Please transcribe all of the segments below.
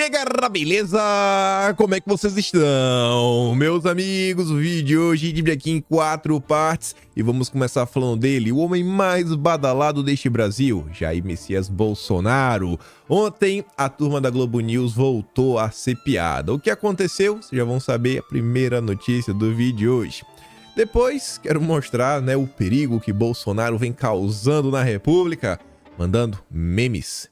E aí, galera, beleza? Como é que vocês estão? Meus amigos, o vídeo de hoje divide aqui em 4 partes e vamos começar falando dele, o homem mais badalado deste Brasil, Jair Messias Bolsonaro. Ontem, a turma da Globo News voltou a ser piada. O que aconteceu? Vocês já vão saber, a primeira notícia do vídeo de hoje. Depois, quero mostrar, o perigo que Bolsonaro vem causando na República, mandando memes.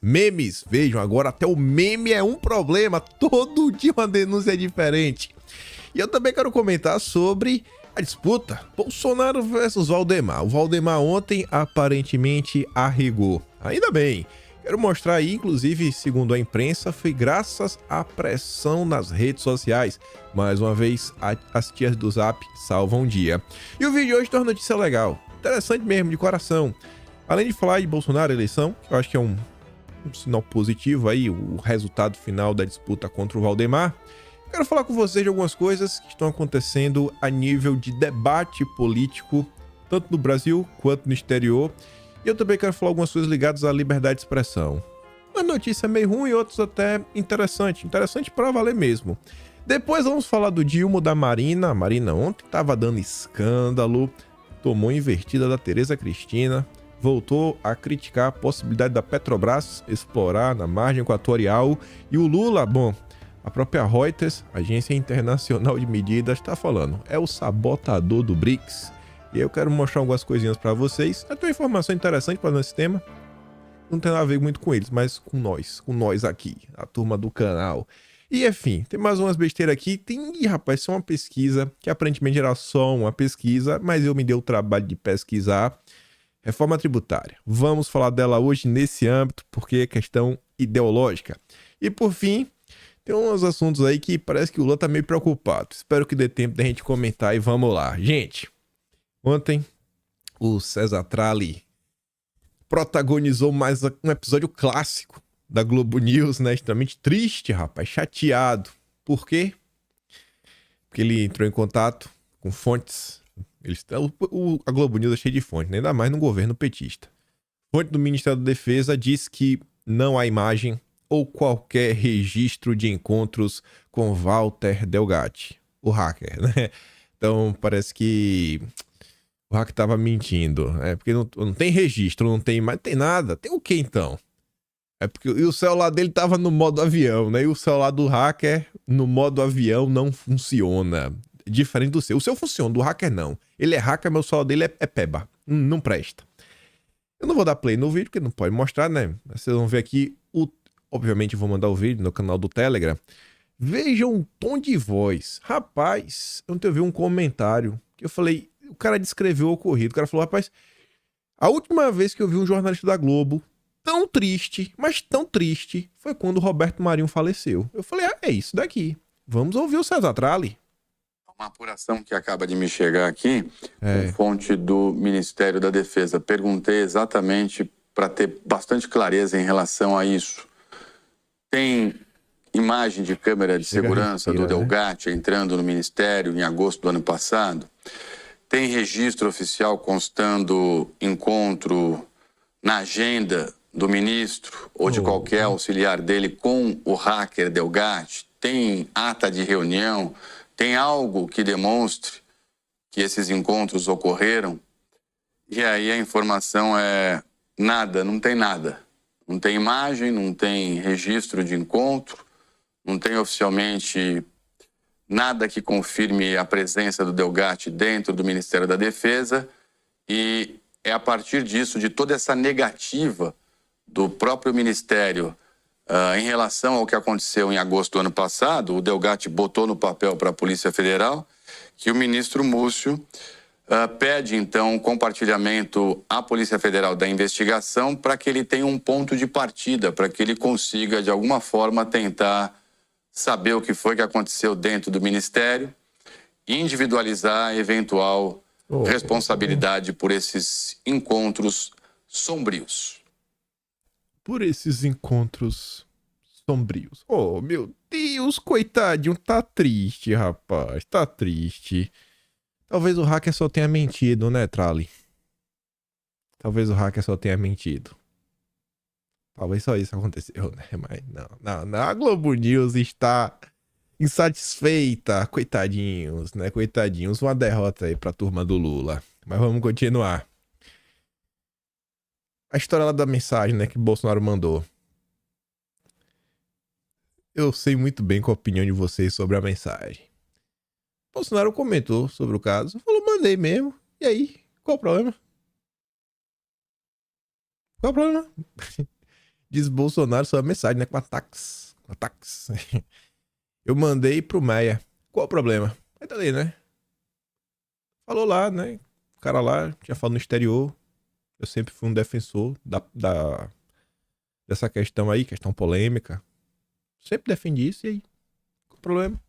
Vejam, agora até o meme é um problema. Todo dia uma denúncia diferente. E eu também quero comentar sobre a disputa Bolsonaro versus Valdemar. O Valdemar ontem aparentemente arregou. Ainda bem. Quero mostrar aí, inclusive, segundo a imprensa, foi graças à pressão nas redes sociais. Mais uma vez, as tias do Zap salvam o dia. E o vídeo de hoje tem uma notícia legal. Interessante mesmo, de coração. Além de falar de Bolsonaro, eleição, que eu acho que é um sinal positivo aí, o resultado final da disputa contra o Valdemar, quero falar com vocês de algumas coisas que estão acontecendo a nível de debate político, tanto no Brasil quanto no exterior. E eu também quero falar algumas coisas ligadas à liberdade de expressão. Uma notícia meio ruim e outras até interessante para valer mesmo. Depois vamos falar do Dilma, da Marina. A Marina ontem estava dando escândalo, tomou invertida da Tereza Cristina, voltou a criticar a possibilidade da Petrobras explorar na margem equatorial. E o Lula, bom, a própria Reuters, Agência Internacional de Medidas, está falando, é o sabotador do BRICS. E eu quero mostrar algumas coisinhas para vocês. Até uma informação interessante para esse tema. Não tem nada a ver muito com eles, mas com nós aqui, a turma do canal. E enfim, tem mais umas besteiras aqui. Rapaz, isso é uma pesquisa, que aparentemente era só uma pesquisa, mas eu me dei o trabalho de pesquisar. Reforma tributária. Vamos falar dela hoje nesse âmbito, porque é questão ideológica. E por fim, tem uns assuntos aí que parece que o Lula tá meio preocupado. Espero que dê tempo da gente comentar e vamos lá. Gente, ontem o César Tralli protagonizou mais um episódio clássico da Globo News, extremamente triste, rapaz, chateado. Por quê? Porque ele entrou em contato com fontes. A Globo News é cheia de fontes, ainda mais no governo petista. Fonte do Ministério da Defesa diz que não há imagem ou qualquer registro de encontros com Walter Delgatti, o hacker, Então parece que o hacker estava mentindo, porque não tem registro, não tem imagem, não tem nada. Tem o que então? É porque o celular dele estava no modo avião, E o celular do hacker no modo avião não funciona. Diferente do seu. O seu funciona, do hacker não. Ele é hacker, mas o celular dele é peba. Não presta. Eu não vou dar play no vídeo, porque não pode mostrar, Vocês vão ver aqui. Obviamente eu vou mandar o vídeo no canal do Telegram. Vejam o tom de voz. Rapaz, ontem eu vi um comentário que eu falei, o cara descreveu o ocorrido. O cara falou, rapaz, a última vez que eu vi um jornalista da Globo tão triste, mas tão triste, foi quando o Roberto Marinho faleceu. Eu falei, é isso daqui. Vamos ouvir o César Tralli. Uma apuração que acaba de me chegar aqui, com fonte do Ministério da Defesa. Perguntei exatamente para ter bastante clareza em relação a isso. Tem imagem de câmera de segurança do Delgatti entrando no Ministério em agosto do ano passado? Tem registro oficial constando encontro na agenda do ministro ou de qualquer auxiliar dele com o hacker Delgatti? Tem ata de reunião? Tem algo que demonstre que esses encontros ocorreram? E aí a informação é nada, não tem nada. Não tem imagem, não tem registro de encontro, não tem oficialmente nada que confirme a presença do Delgatti dentro do Ministério da Defesa. E é a partir disso, de toda essa negativa do próprio Ministério em relação ao que aconteceu em agosto do ano passado, o Delgatti botou no papel para a Polícia Federal, que o ministro Múcio pede, então, compartilhamento à Polícia Federal da investigação para que ele tenha um ponto de partida, para que ele consiga, de alguma forma, tentar saber o que foi que aconteceu dentro do Ministério e individualizar a eventual responsabilidade por esses encontros sombrios. Por esses encontros sombrios. Oh, meu Deus, coitadinho, tá triste, rapaz, tá triste. Talvez o hacker só tenha mentido, Tralli? Talvez o hacker só tenha mentido. Talvez só isso aconteceu, né? Mas não. A Globo News está insatisfeita. Coitadinhos, né? Coitadinhos. Uma derrota aí pra turma do Lula. Mas vamos continuar. A história lá da mensagem, né? Que o Bolsonaro mandou. Eu sei muito bem qual a opinião de vocês sobre a mensagem. Bolsonaro comentou sobre o caso. Falou, mandei mesmo. E aí? Qual o problema? Qual o problema? Diz Bolsonaro sobre a mensagem, né? Com ataques. Eu mandei pro Maia. Qual o problema? Aí tá ali, né? Falou lá, né? O cara lá tinha falado no exterior. Eu sempre fui um defensor dessa questão aí, questão polêmica. Sempre defendi isso e aí? Qual o problema?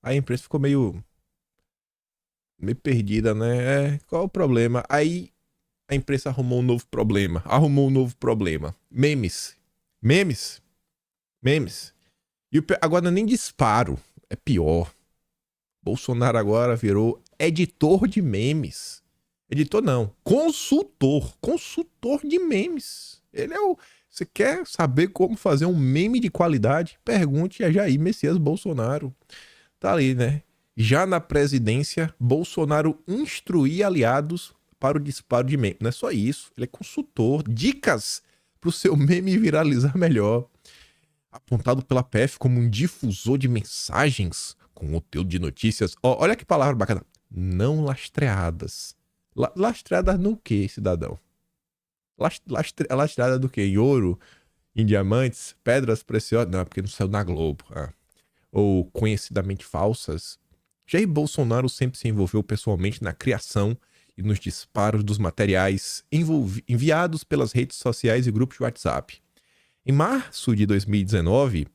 Aí a imprensa ficou meio perdida, né? Qual o problema? Aí a imprensa arrumou um novo problema. Memes. E agora não é nem disparo. É pior. Bolsonaro agora virou editor de memes. Editor não. Consultor de memes. Ele é o... Você quer saber como fazer um meme de qualidade? Pergunte a Jair Messias Bolsonaro. Tá ali, né? Já na presidência, Bolsonaro instruía aliados para o disparo de meme. Não é só isso. Ele é consultor. Dicas para o seu meme viralizar melhor. Apontado pela PF como um difusor de mensagens com conteúdo de notícias. Olha que palavra bacana. Não lastreadas. Lastreadas no quê, cidadão? Lastreada do quê? Em ouro? Em diamantes? Pedras preciosas? Não, é porque não saiu na Globo. Ou conhecidamente falsas. Jair Bolsonaro sempre se envolveu pessoalmente na criação e nos disparos dos materiais enviados pelas redes sociais e grupos de WhatsApp. Em março de 2019,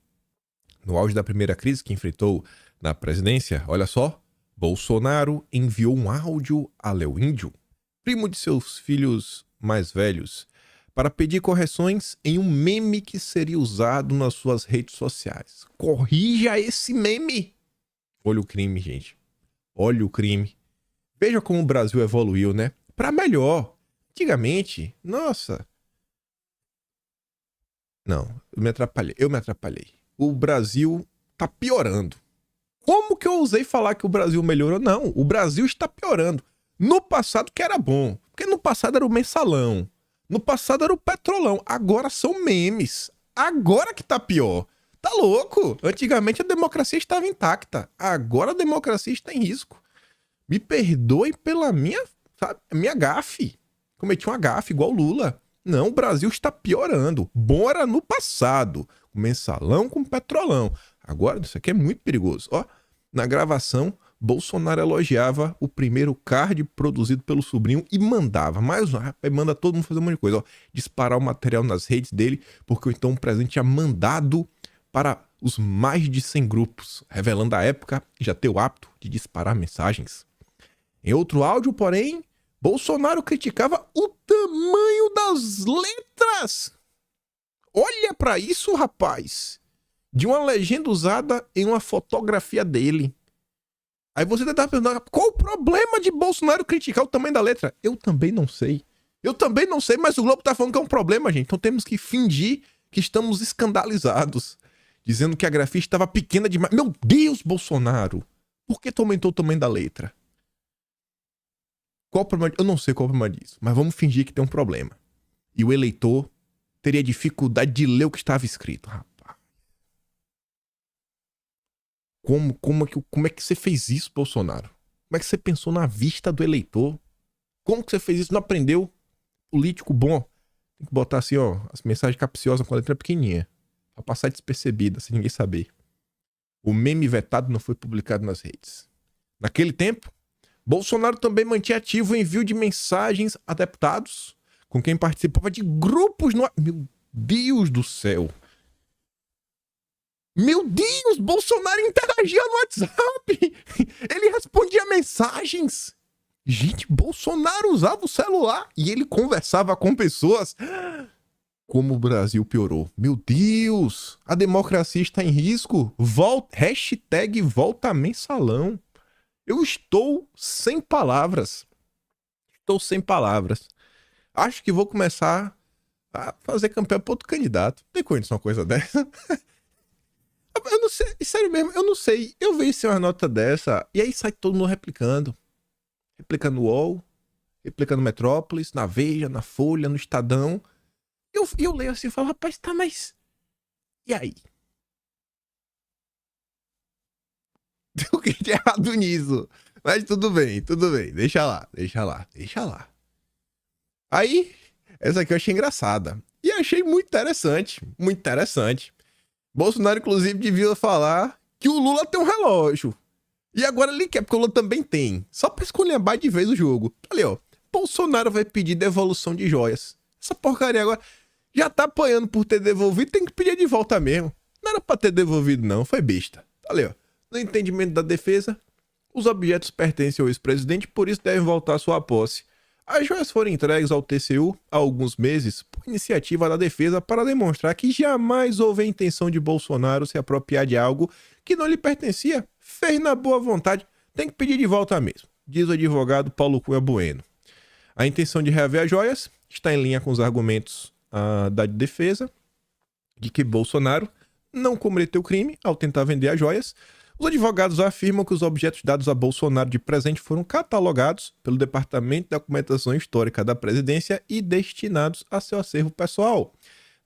no auge da primeira crise que enfrentou na presidência, olha só, Bolsonaro enviou um áudio a Léo Índio, primo de seus filhos mais velhos, para pedir correções em um meme que seria usado nas suas redes sociais. Corrija esse meme! Olha o crime, gente. Olha o crime. Veja como o Brasil evoluiu, né? Para melhor. Antigamente, nossa... Não, eu me atrapalhei. O Brasil tá piorando. Como que eu ousei falar que o Brasil melhorou? Não, o Brasil está piorando. No passado que era bom, porque no passado era o mensalão, no passado era o petrolão, agora são memes. Agora que tá pior. Tá louco? Antigamente a democracia estava intacta, agora a democracia está em risco. Me perdoe pela minha gafe. Cometi uma gafe igual Lula. Não, o Brasil está piorando. Bom era no passado. O mensalão com petrolão. Agora, isso aqui é muito perigoso. Ó, na gravação, Bolsonaro elogiava o primeiro card produzido pelo sobrinho e mandava. Mais um, rapaz, manda todo mundo fazer um monte de coisa. Ó, disparar o material nas redes dele, porque então o presidente tinha mandado para os mais de 100 grupos, revelando à época já ter o hábito de disparar mensagens. Em outro áudio, porém, Bolsonaro criticava o tamanho das letras. Olha pra isso, rapaz. De uma legenda usada em uma fotografia dele. Aí você deve estar perguntando, qual o problema de Bolsonaro criticar o tamanho da letra? Eu também não sei. Mas o Globo tá falando que é um problema, gente. Então temos que fingir que estamos escandalizados. Dizendo que a grafia estava pequena demais. Meu Deus, Bolsonaro. Por que tu aumentou o tamanho da letra? Qual o problema? Eu não sei qual é o problema disso, mas vamos fingir que tem um problema. E o eleitor teria dificuldade de ler o que estava escrito, rapaz. Como é que você fez isso, Bolsonaro? Como é que você pensou na vista do eleitor? Como que você fez isso? Não aprendeu? Político bom. Tem que botar assim, ó, as mensagens capciosas com a letra pequenininha. Pra passar despercebida, sem ninguém saber. O meme vetado não foi publicado nas redes. Naquele tempo, Bolsonaro também mantinha ativo o envio de mensagens a deputados com quem participava de grupos no... Meu Deus do céu! Meu Deus! Bolsonaro interagia no WhatsApp! Ele respondia mensagens! Gente, Bolsonaro usava o celular e ele conversava com pessoas. Como o Brasil piorou. Meu Deus! A democracia está em risco. Hashtag volta mensalão. Eu estou sem palavras. Acho que vou começar a fazer campanha para outro candidato. Não tem condição uma coisa dessa. Eu não sei, sério mesmo, eu não sei. Eu vejo uma nota dessa e aí sai todo mundo replicando. Replicando o UOL, replicando Metrópolis, na Veja, na Folha, no Estadão. Eu leio assim e falo, rapaz, tá, mas... E aí? O que de errado nisso? Mas tudo bem, deixa lá. Aí, essa aqui eu achei engraçada. E achei muito interessante. Bolsonaro, inclusive, devia falar que o Lula tem um relógio. E agora ele quer, porque o Lula também tem. Só pra esculhambar de vez o jogo. Ali, ó. Bolsonaro vai pedir devolução de joias. Essa porcaria agora já tá apanhando por ter devolvido, tem que pedir de volta mesmo. Não era pra ter devolvido, não. Foi besta. Ali, ó. No entendimento da defesa, os objetos pertencem ao ex-presidente, por isso devem voltar à sua posse. As joias foram entregues ao TCU há alguns meses por iniciativa da defesa para demonstrar que jamais houve a intenção de Bolsonaro se apropriar de algo que não lhe pertencia. Fez na boa vontade, tem que pedir de volta mesmo, diz o advogado Paulo Cunha Bueno. A intenção de reaver as joias está em linha com os argumentos da defesa de que Bolsonaro não cometeu crime ao tentar vender as joias. Os advogados afirmam que os objetos dados a Bolsonaro de presente foram catalogados pelo Departamento de Documentação Histórica da Presidência e destinados a seu acervo pessoal.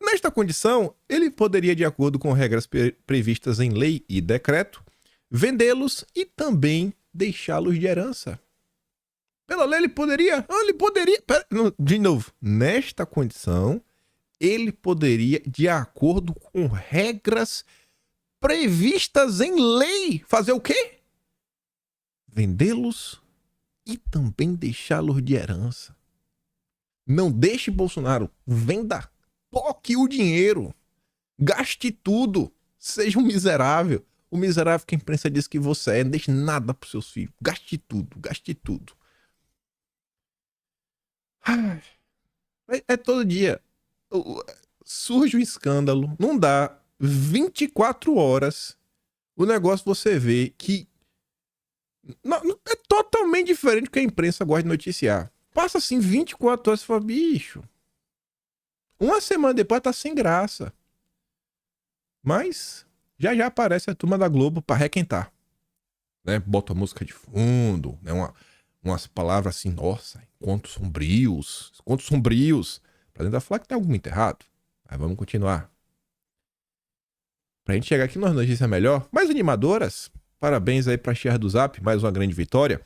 Nesta condição, ele poderia, de acordo com regras previstas em lei e decreto, vendê-los e também deixá-los de herança. Pela lei ele poderia... De novo, nesta condição, ele poderia, de acordo com regras previstas em lei, fazer o quê? Vendê-los e também deixá-los de herança. Não deixe Bolsonaro, venda, toque o dinheiro, gaste tudo, seja um miserável. O miserável que a imprensa diz que você é, não deixe nada para seus filhos, gaste tudo. É todo dia. Surge um escândalo, não dá 24 horas, o negócio você vê que é totalmente diferente do que a imprensa gosta de noticiar. Passa assim 24 horas e fala, bicho, uma semana depois tá sem graça. Mas já aparece a turma da Globo pra requentar, né? Bota a música de fundo, né? Umas palavras assim, nossa, contos sombrios, pra tentar falar que tem algo muito errado. Mas vamos continuar. Pra gente chegar aqui nas notícias melhor, mais animadoras. Parabéns aí pra Cher do Zap, mais uma grande vitória.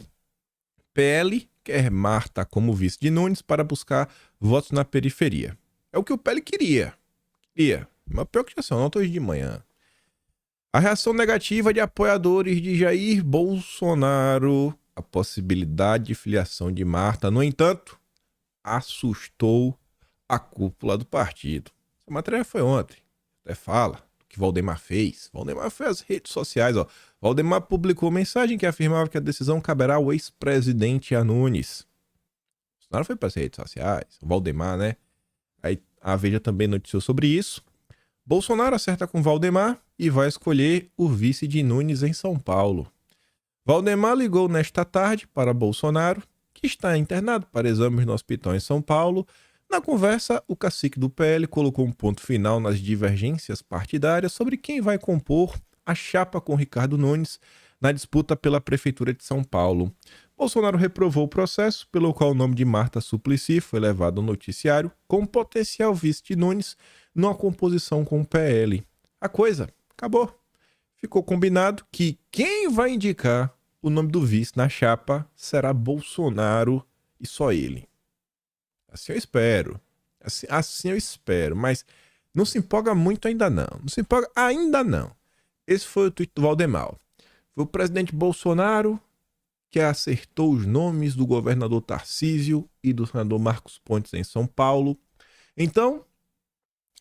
PL quer Marta como vice de Nunes para buscar votos na periferia. É o que o PL queria. Mas pior que já são, não hoje de manhã. A reação negativa de apoiadores de Jair Bolsonaro, a possibilidade de filiação de Marta, no entanto, assustou a cúpula do partido. Essa matéria foi ontem. Até fala que Valdemar fez. Valdemar fez as redes sociais, ó. Valdemar publicou mensagem que afirmava que a decisão caberá ao ex-presidente Nunes. Bolsonaro foi para as redes sociais. O Valdemar, né? Aí a Veja também noticiou sobre isso. Bolsonaro acerta com Valdemar e vai escolher o vice de Nunes em São Paulo. Valdemar ligou nesta tarde para Bolsonaro, que está internado para exames no hospital em São Paulo. Na conversa, o cacique do PL colocou um ponto final nas divergências partidárias sobre quem vai compor a chapa com Ricardo Nunes na disputa pela Prefeitura de São Paulo. Bolsonaro reprovou o processo, pelo qual o nome de Marta Suplicy foi levado ao noticiário como potencial vice de Nunes numa composição com o PL. A coisa acabou. Ficou combinado que quem vai indicar o nome do vice na chapa será Bolsonaro e só ele. Assim eu espero. Assim eu espero. Mas não se empolga muito ainda não. Esse foi o tweet do Valdemar. Foi o presidente Bolsonaro que acertou os nomes do governador Tarcísio e do senador Marcos Pontes em São Paulo. Então,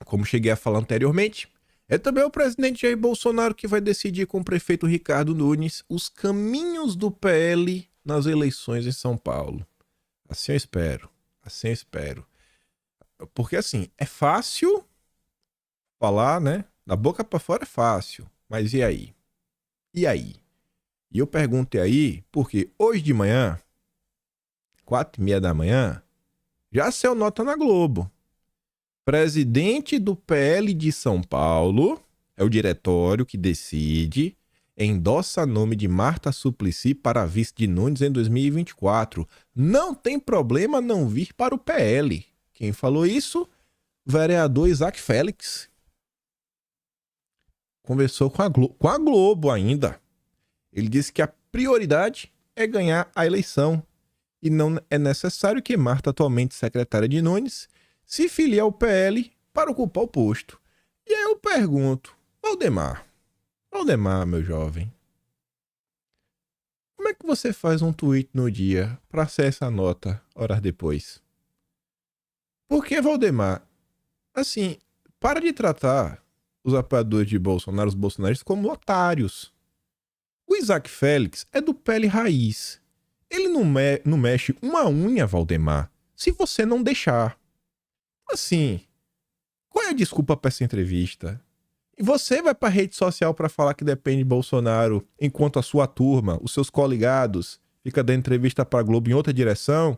como cheguei a falar anteriormente, é também o presidente Jair Bolsonaro que vai decidir com o prefeito Ricardo Nunes os caminhos do PL nas eleições em São Paulo. Assim eu espero. Porque assim, é fácil falar, né? Da boca pra fora é fácil. Mas e aí? E eu pergunto aí, porque hoje de manhã, 4h30 da manhã, já saiu nota na Globo. Presidente do PL de São Paulo, é o diretório que decide, endossa nome de Marta Suplicy para vice de Nunes em 2024. Não tem problema não vir para o PL. Quem falou isso? Vereador Isaac Félix. Conversou com a Globo ainda. Ele disse que a prioridade é ganhar a eleição e não é necessário que Marta, atualmente secretária de Nunes, se filie ao PL para ocupar o posto. E aí eu pergunto, Valdemar, meu jovem, como é que você faz um tweet no dia para ser essa nota horas depois? Porque, Valdemar, assim, para de tratar os apoiadores de Bolsonaro, os bolsonaristas, como otários. O Isaac Félix é do PL raiz. Ele não mexe uma unha, Valdemar, se você não deixar. Assim, qual é a desculpa para essa entrevista? E você vai para rede social para falar que depende de Bolsonaro, enquanto a sua turma, os seus coligados, fica dando entrevista para Globo em outra direção,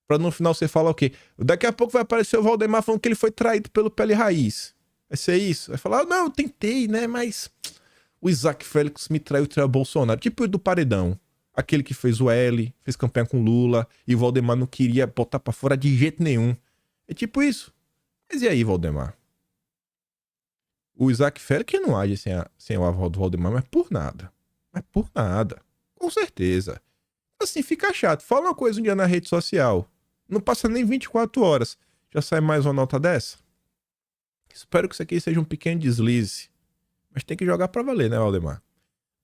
para no final você falar o quê? Daqui a pouco vai aparecer o Valdemar falando que ele foi traído pelo PL raiz. Vai ser isso? Vai falar, não, eu tentei, né, mas o Isaac Félix me traiu Bolsonaro. Tipo o do Paredão. Aquele que fez o L, fez campanha com Lula, e o Valdemar não queria botar pra fora de jeito nenhum. É tipo isso. Mas e aí, Valdemar? O Isaac Félix não age sem o aval do Valdemar, mas por nada. Mas por nada. Com certeza. Assim, fica chato. Fala uma coisa um dia na rede social. Não passa nem 24 horas. Já sai mais uma nota dessa? Espero que isso aqui seja um pequeno deslize. Mas tem que jogar pra valer, né, Valdemar?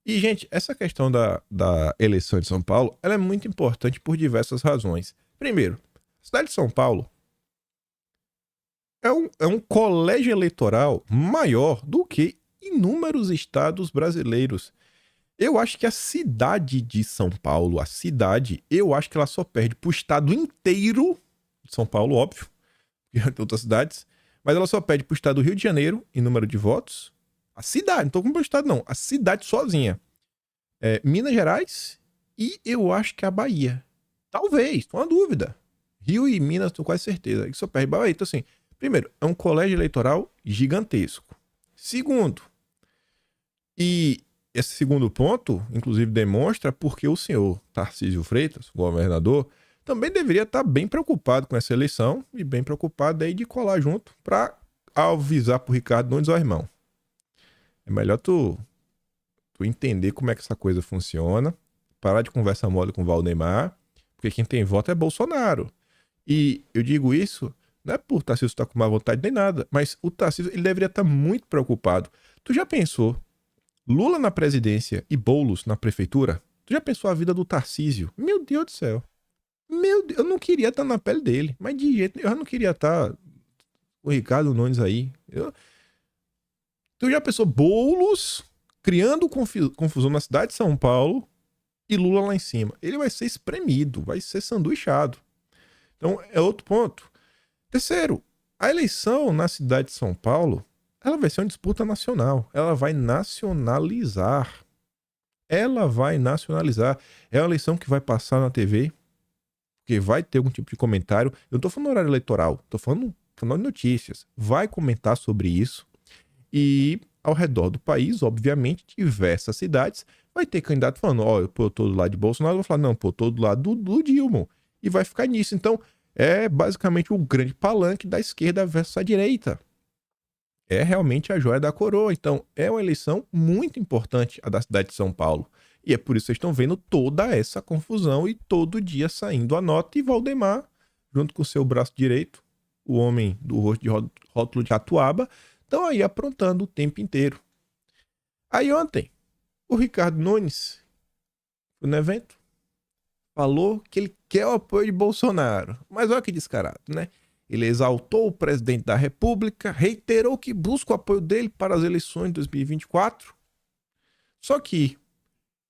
E, gente, essa questão da eleição de São Paulo, ela é muito importante por diversas razões. Primeiro, a cidade de São Paulo é um colégio eleitoral maior do que inúmeros estados brasileiros. Eu acho que a cidade de São Paulo, eu acho que ela só perde pro estado inteiro de São Paulo, óbvio, e outras cidades, mas ela só perde pro estado do Rio de Janeiro em número de votos. A cidade, não tô com o estado não, a cidade sozinha. Minas Gerais e eu acho que a Bahia. Talvez, tô uma dúvida. Rio e Minas, tô quase certeza. Isso só perde Bahia. Então assim, primeiro, é um colégio eleitoral gigantesco. Segundo, e esse segundo ponto, inclusive, demonstra porque o senhor Tarcísio Freitas, governador, também deveria estar bem preocupado com essa eleição e bem preocupado aí de colar junto para avisar pro Ricardo Nunes, ó, irmão. É melhor tu entender como é que essa coisa funciona, parar de conversa mole com o Valdemar, porque quem tem voto é Bolsonaro. E eu digo isso, não é por Tarcísio estar com má vontade nem nada, mas o Tarcísio ele deveria estar muito preocupado. Tu já pensou Lula na presidência e Boulos na prefeitura? Tu já pensou a vida do Tarcísio? Meu Deus do céu. Meu Deus, eu não queria estar na pele dele, mas de jeito nenhum, eu não queria estar com o Ricardo Nunes aí. Tu já pensou Boulos criando confusão na cidade de São Paulo e Lula lá em cima? Ele vai ser espremido, vai ser sanduichado. Então, é outro ponto. Terceiro, a eleição na cidade de São Paulo, ela vai ser uma disputa nacional. Ela vai nacionalizar. É uma eleição que vai passar na TV, porque vai ter algum tipo de comentário. Eu não tô falando horário eleitoral, tô falando de notícias. Vai comentar sobre isso. E ao redor do país, obviamente, diversas cidades, vai ter candidato falando, ó, eu tô do lado de Bolsonaro, eu vou falar, não, pô, eu tô do lado do Dilma. E vai ficar nisso. Então, é basicamente o grande palanque da esquerda versus a direita. É realmente a joia da coroa. Então, é uma eleição muito importante a da cidade de São Paulo. E é por isso que vocês estão vendo toda essa confusão e todo dia saindo a nota e Valdemar, junto com o seu braço direito, o homem do rosto de rótulo de Catuaba, estão aí aprontando o tempo inteiro. Aí ontem, o Ricardo Nunes, foi no evento, falou que ele quer o apoio de Bolsonaro. Mas olha que descarado, né? Ele exaltou o presidente da República, reiterou que busca o apoio dele para as eleições de 2024. Só que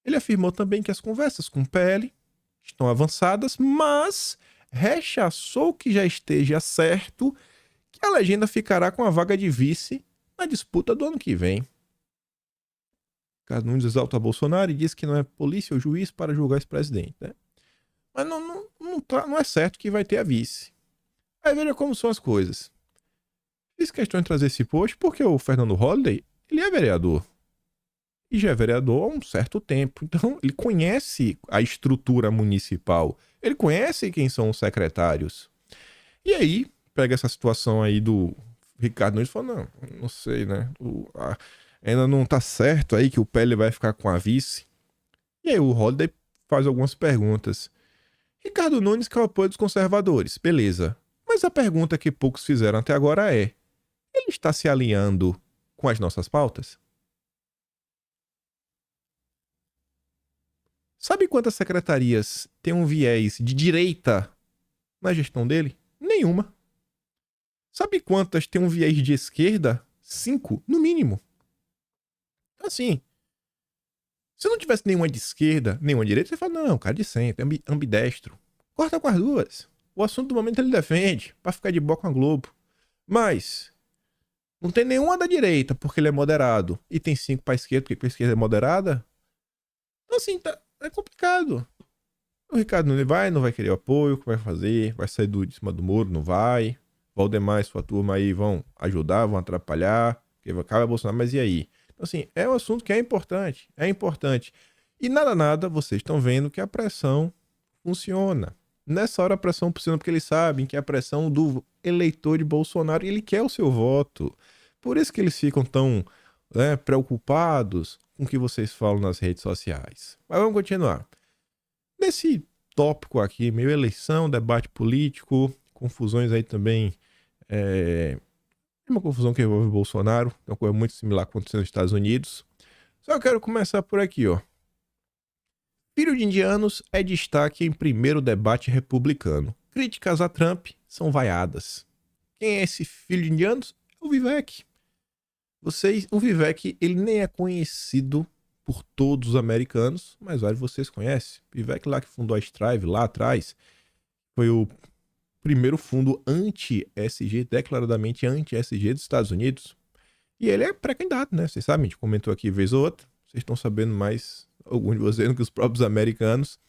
ele afirmou também que as conversas com o PL estão avançadas, mas rechaçou que já esteja certo que a legenda ficará com a vaga de vice na disputa do ano que vem. Ricardo Nunes exalta Bolsonaro e diz que não é polícia ou juiz para julgar esse presidente, né? Mas não é certo que vai ter a vice. Aí veja como são as coisas. Fiz questão de trazer esse post porque o Fernando Holliday, ele é vereador. E já é vereador há um certo tempo. Então, ele conhece a estrutura municipal. Ele conhece quem são os secretários. E aí, pega essa situação aí do Ricardo Nunes e fala, não sei, né? Ainda não tá certo aí que o Pélio vai ficar com a vice. E aí o Holliday faz algumas perguntas. Ricardo Nunes quer o apoio dos conservadores, beleza. Mas a pergunta que poucos fizeram até agora é, ele está se alinhando com as nossas pautas? Sabe quantas secretarias têm um viés de direita na gestão dele? Nenhuma. Sabe quantas têm um viés de esquerda? 5, no mínimo. Assim, se não tivesse nenhuma de esquerda, nenhuma de direita, você fala, não, cara de centro, ambidestro. Corta com as duas. O assunto do momento ele defende, pra ficar de boa com a Globo. Mas, não tem nenhuma da direita, porque ele é moderado. E tem 5 pra esquerda, porque a esquerda é moderada. Então, assim, é complicado. O Ricardo não vai querer o apoio, o que vai fazer? Vai sair de cima do muro? Não vai. Valdemar e sua turma aí vão ajudar, vão atrapalhar, porque acaba Bolsonaro, mas e aí? Então, assim, é um assunto que é importante. E nada, vocês estão vendo que a pressão funciona. Nessa hora a pressão funciona porque eles sabem que é a pressão do eleitor de Bolsonaro e ele quer o seu voto. Por isso que eles ficam tão preocupados com o que vocês falam nas redes sociais. Mas vamos continuar. Nesse tópico aqui, meio eleição, debate político, confusões aí também. Uma confusão que envolve o Bolsonaro, uma coisa muito similar acontecendo nos Estados Unidos. Só quero começar por aqui, ó. Filho de indianos é destaque em primeiro debate republicano. Críticas a Trump são vaiadas. Quem é esse filho de indianos? É o Vivek. O Vivek, ele nem é conhecido por todos os americanos, mas vários de vocês conhecem. Vivek lá que fundou a Strive lá atrás, foi o primeiro fundo anti-SG, declaradamente anti-SG dos Estados Unidos. E ele é pré-candidato, né? Vocês sabem, a gente comentou aqui vez ou outra. Vocês estão sabendo mais, alguns de vocês, do que os próprios americanos.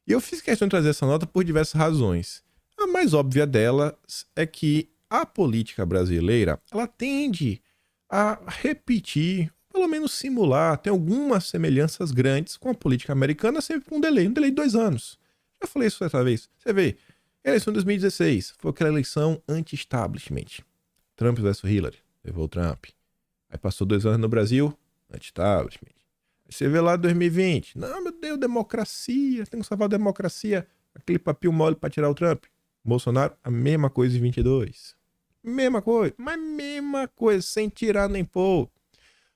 E eu fiz questão de trazer essa nota por diversas razões. A mais óbvia delas é que a política brasileira, ela tende a repetir, pelo menos simular, tem algumas semelhanças grandes com a política americana, sempre com um delay de 2 anos. Já falei isso outra vez. Você vê, eleição de 2016 foi aquela eleição anti-establishment. Trump versus Hillary, levou o Trump. Aí passou 2 anos no Brasil, anti-establishment. Aí você vê lá 2020, não, meu Deus, democracia, tem que salvar a democracia. Aquele papinho mole pra tirar o Trump. Bolsonaro, a mesma coisa em 22. Mesma coisa, mas mesma coisa, sem tirar nem pôr.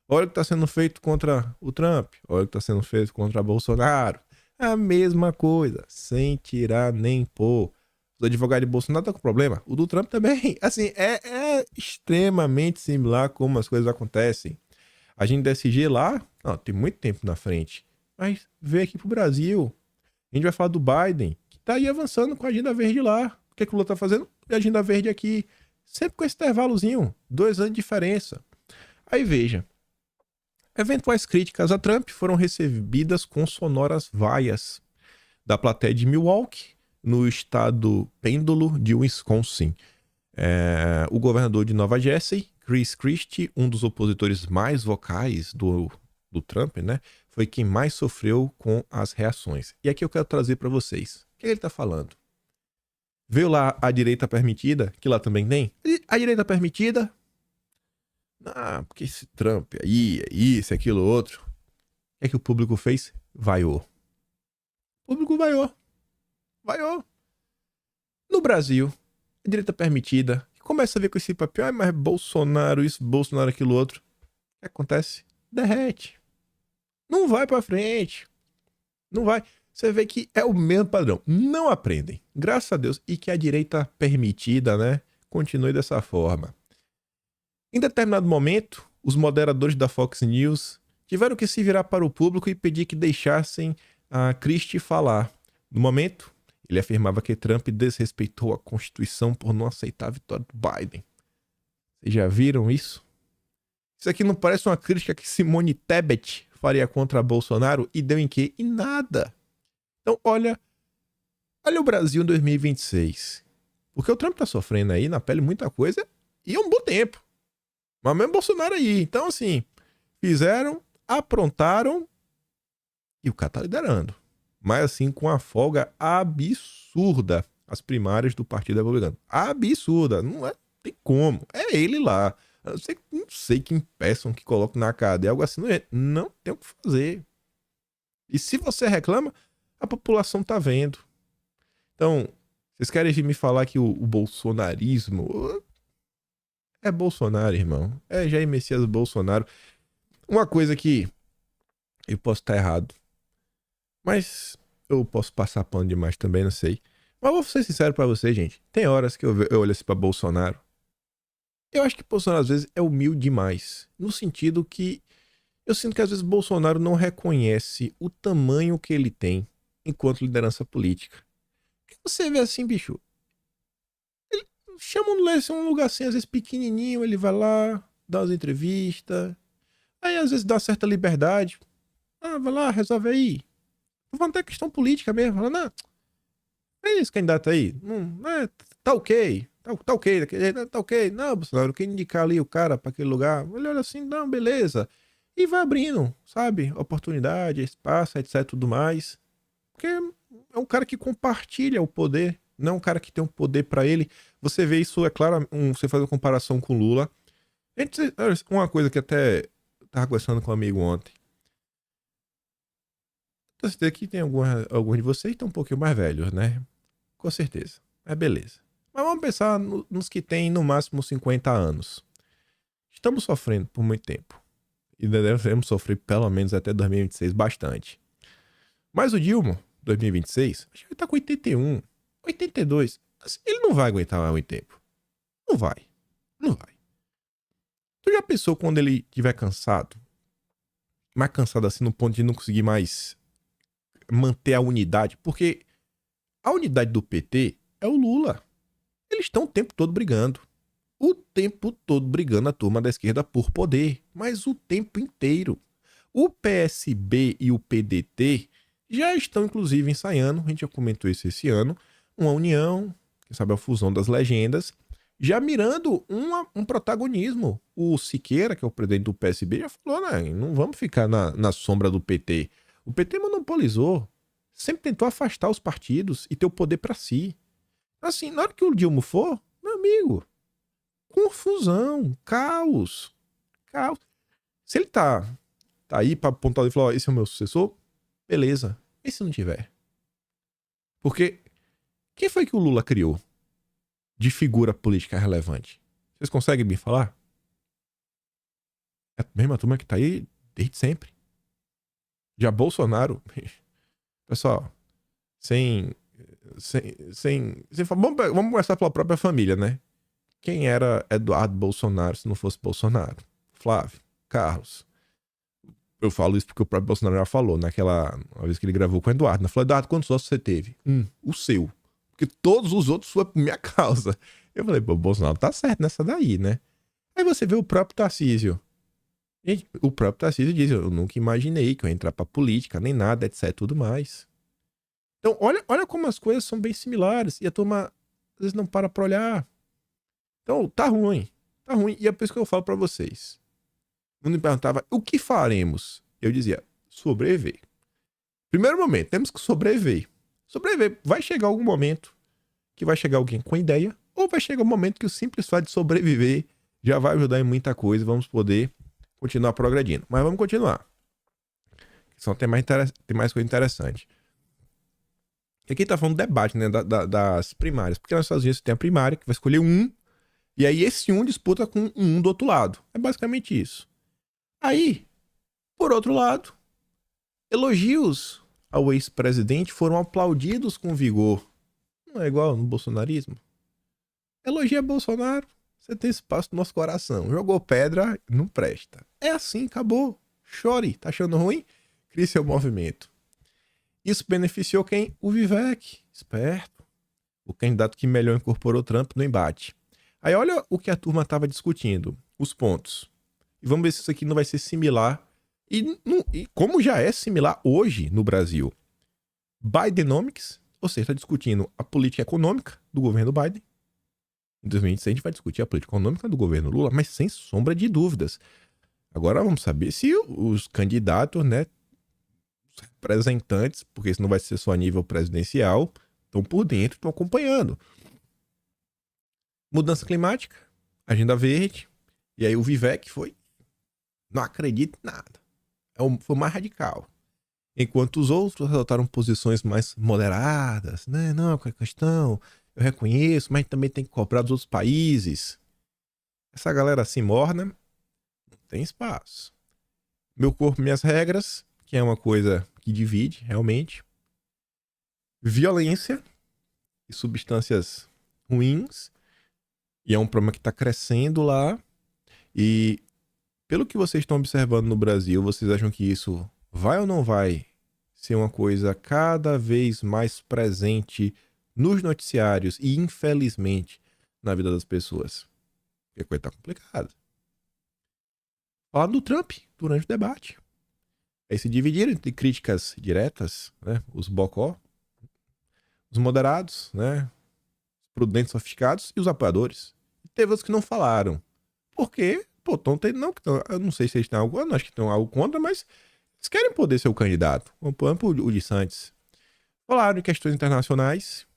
Olha o que está sendo feito contra o Trump, olha o que está sendo feito contra Bolsonaro. A mesma coisa, sem tirar nem pôr. Os advogados de Bolsonaro estão com problema, o do Trump também. Assim, é extremamente similar como as coisas acontecem. A gente DSG lá, tem muito tempo na frente, mas veio aqui pro Brasil. A gente vai falar do Biden, que tá aí avançando com a agenda verde lá. O que o Lula tá fazendo? A agenda verde aqui. Sempre com esse intervalozinho, 2 anos de diferença. Aí veja, eventuais críticas a Trump foram recebidas com sonoras vaias da plateia de Milwaukee, no estado pêndulo de Wisconsin. O governador de Nova Jersey, Chris Christie, um dos opositores mais vocais do Trump, né, foi quem mais sofreu com as reações. E aqui eu quero trazer para vocês. O que ele está falando? Veio lá a direita permitida, que lá também tem. A direita permitida, porque esse Trump aí, isso, aquilo, outro. O que o público fez? Vaiou. O público vaiou. No Brasil, a direita permitida, começa a ver com esse papel, mas Bolsonaro isso, Bolsonaro aquilo, outro. O que acontece? Derrete. Não vai pra frente. Não vai. Você vê que é o mesmo padrão. Não aprendem. Graças a Deus. E que a direita permitida, né, continue dessa forma. Em determinado momento, os moderadores da Fox News tiveram que se virar para o público e pedir que deixassem a Christie falar. No momento, ele afirmava que Trump desrespeitou a Constituição por não aceitar a vitória do Biden. Vocês já viram isso? Isso aqui não parece uma crítica que Simone Tebet faria contra Bolsonaro e deu em quê? Em nada. Então, olha o Brasil em 2026. Porque o Trump tá sofrendo aí na pele muita coisa E é um bom tempo. Mas mesmo Bolsonaro aí. Então, assim, fizeram, aprontaram e o cara tá liderando. Mas, assim, com uma folga absurda as primárias do Partido Republicano. Absurda. Não tem como. É ele lá. Eu não sei que impeçam, que colocam na cadeia, algo assim. Não tem o que fazer. E se você reclama, a população tá vendo. Então, vocês querem vir me falar que o bolsonarismo... É Bolsonaro, irmão. É Jair Messias Bolsonaro. Uma coisa que eu posso estar errado, mas eu posso passar pano demais também, não sei. Mas vou ser sincero pra você, gente. Tem horas que eu olho assim pra Bolsonaro. Eu acho que Bolsonaro às vezes é humilde demais. No sentido que eu sinto que às vezes Bolsonaro não reconhece o tamanho que ele tem enquanto liderança política. Porque você vê assim, bicho. Ele chama um lugar assim, às vezes pequenininho, ele vai lá, dá umas entrevistas. Aí às vezes dá certa liberdade. Ah, vai lá, resolve aí. Tô falando até questão política mesmo. Falando, não, é esse candidato aí. Tá ok. Tá ok, daquele jeito, tá ok. Não, Bolsonaro, eu quero indicar ali o cara pra aquele lugar. Ele olha assim, não, beleza. E vai abrindo, sabe? Oportunidade, espaço, etc, tudo mais. Porque é um cara que compartilha o poder. Não é um cara que tem um poder pra ele. Você vê isso, é claro, você faz a comparação com Lula. Uma coisa que até tava conversando com um amigo ontem. Eu sei que tem alguns de vocês que estão um pouquinho mais velhos, né? Com certeza. É beleza. Mas vamos pensar nos que têm no máximo 50 anos. Estamos sofrendo por muito tempo. E devemos sofrer pelo menos até 2026 bastante. Mas o Dilma, 2026, acho que ele tá com 81, 82. Assim, ele não vai aguentar mais muito tempo. Não vai. Não vai. Tu já pensou quando ele estiver cansado? Mais cansado assim no ponto de não conseguir mais manter a unidade? Porque a unidade do PT é o Lula. Eles estão o tempo todo brigando. O tempo todo brigando a turma da esquerda por poder. Mas o tempo inteiro. O PSB e o PDT já estão, inclusive, ensaiando, a gente já comentou isso esse ano, uma união, quem sabe a fusão das legendas, já mirando um protagonismo. O Siqueira, que é o presidente do PSB, já falou, né, não vamos ficar na sombra do PT. O PT monopolizou, sempre tentou afastar os partidos e ter o poder para si. Assim, na hora que o Dilma for, meu amigo, confusão, caos. Se ele tá aí pra apontar e falar, ó, esse é o meu sucessor, beleza. E se não tiver? Porque quem foi que o Lula criou de figura política relevante? Vocês conseguem me falar? É a mesma turma que tá aí desde sempre. Já Bolsonaro, pessoal, vamos começar pela própria família, né? Quem era Eduardo Bolsonaro se não fosse Bolsonaro? Flávio, Carlos. Eu falo isso porque o próprio Bolsonaro já falou naquela uma vez que ele gravou com o Eduardo. Ele falou, Eduardo, quantos sócios você teve? O seu. Porque todos os outros foram por minha causa. Eu falei, pô, o Bolsonaro tá certo nessa daí, né? Aí você vê o próprio Tarcísio. Gente, o próprio Tarcísio diz, eu nunca imaginei que eu ia entrar pra política, nem nada, etc, tudo mais. Então, olha como as coisas são bem similares. E a turma, às vezes, não para pra olhar. Então, tá ruim. Tá ruim. E é por isso que eu falo pra vocês. Quando me perguntava, o que faremos? Eu dizia, sobreviver. Primeiro momento, temos que sobreviver. Sobreviver. Vai chegar algum momento que vai chegar alguém com ideia, ou vai chegar um momento que o simples fato de sobreviver já vai ajudar em muita coisa e vamos poder continuar progredindo. Mas vamos continuar. Só tem mais coisa interessante. E aqui tá falando do debate, né, das primárias. Porque nas Estados Unidos você tem a primária, que vai escolher um, e aí esse um disputa com um do outro lado. É basicamente isso. Aí, por outro lado, elogios ao ex-presidente foram aplaudidos com vigor. Não é igual no bolsonarismo? Elogia Bolsonaro, você tem espaço no nosso coração. Jogou pedra, não presta. É assim, acabou. Chore. Tá achando ruim? Crie seu movimento. Isso beneficiou quem? O Vivek. Esperto. O candidato que melhor incorporou Trump no embate. Aí olha o que a turma estava discutindo. Os pontos. E vamos ver se isso aqui não vai ser similar. E como já é similar hoje no Brasil. Bidenomics, ou seja, está discutindo a política econômica do governo Biden. Em 2026 a gente vai discutir a política econômica do governo Lula, mas sem sombra de dúvidas. Agora vamos saber se os candidatos, né, os representantes, porque isso não vai ser só a nível presidencial, estão por dentro, estão acompanhando. Mudança climática, agenda verde, e aí o Vivek foi, não acredito em nada. Foi mais radical. Enquanto os outros adotaram posições mais moderadas, né? Não, qual é a questão? Eu reconheço, mas também tem que cobrar dos outros países. Essa galera assim morna, não tem espaço. Meu corpo, minhas regras, que é uma coisa que divide, realmente. Violência e substâncias ruins. E é um problema que está crescendo lá. E pelo que vocês estão observando no Brasil, vocês acham que isso vai ou não vai ser uma coisa cada vez mais presente nos noticiários e, infelizmente, na vida das pessoas? Porque a coisa tá complicada. Falaram do Trump durante o debate. Aí se dividiram entre críticas diretas, né? Os bocó, os moderados, né? Os prudentes sofisticados e os apoiadores. E teve outros que não falaram. Porque, pô, não, eu não sei se eles têm algo, eu não acho que tem algo contra, mas eles querem poder ser o candidato. Por exemplo, o de Santos. Falaram em questões internacionais.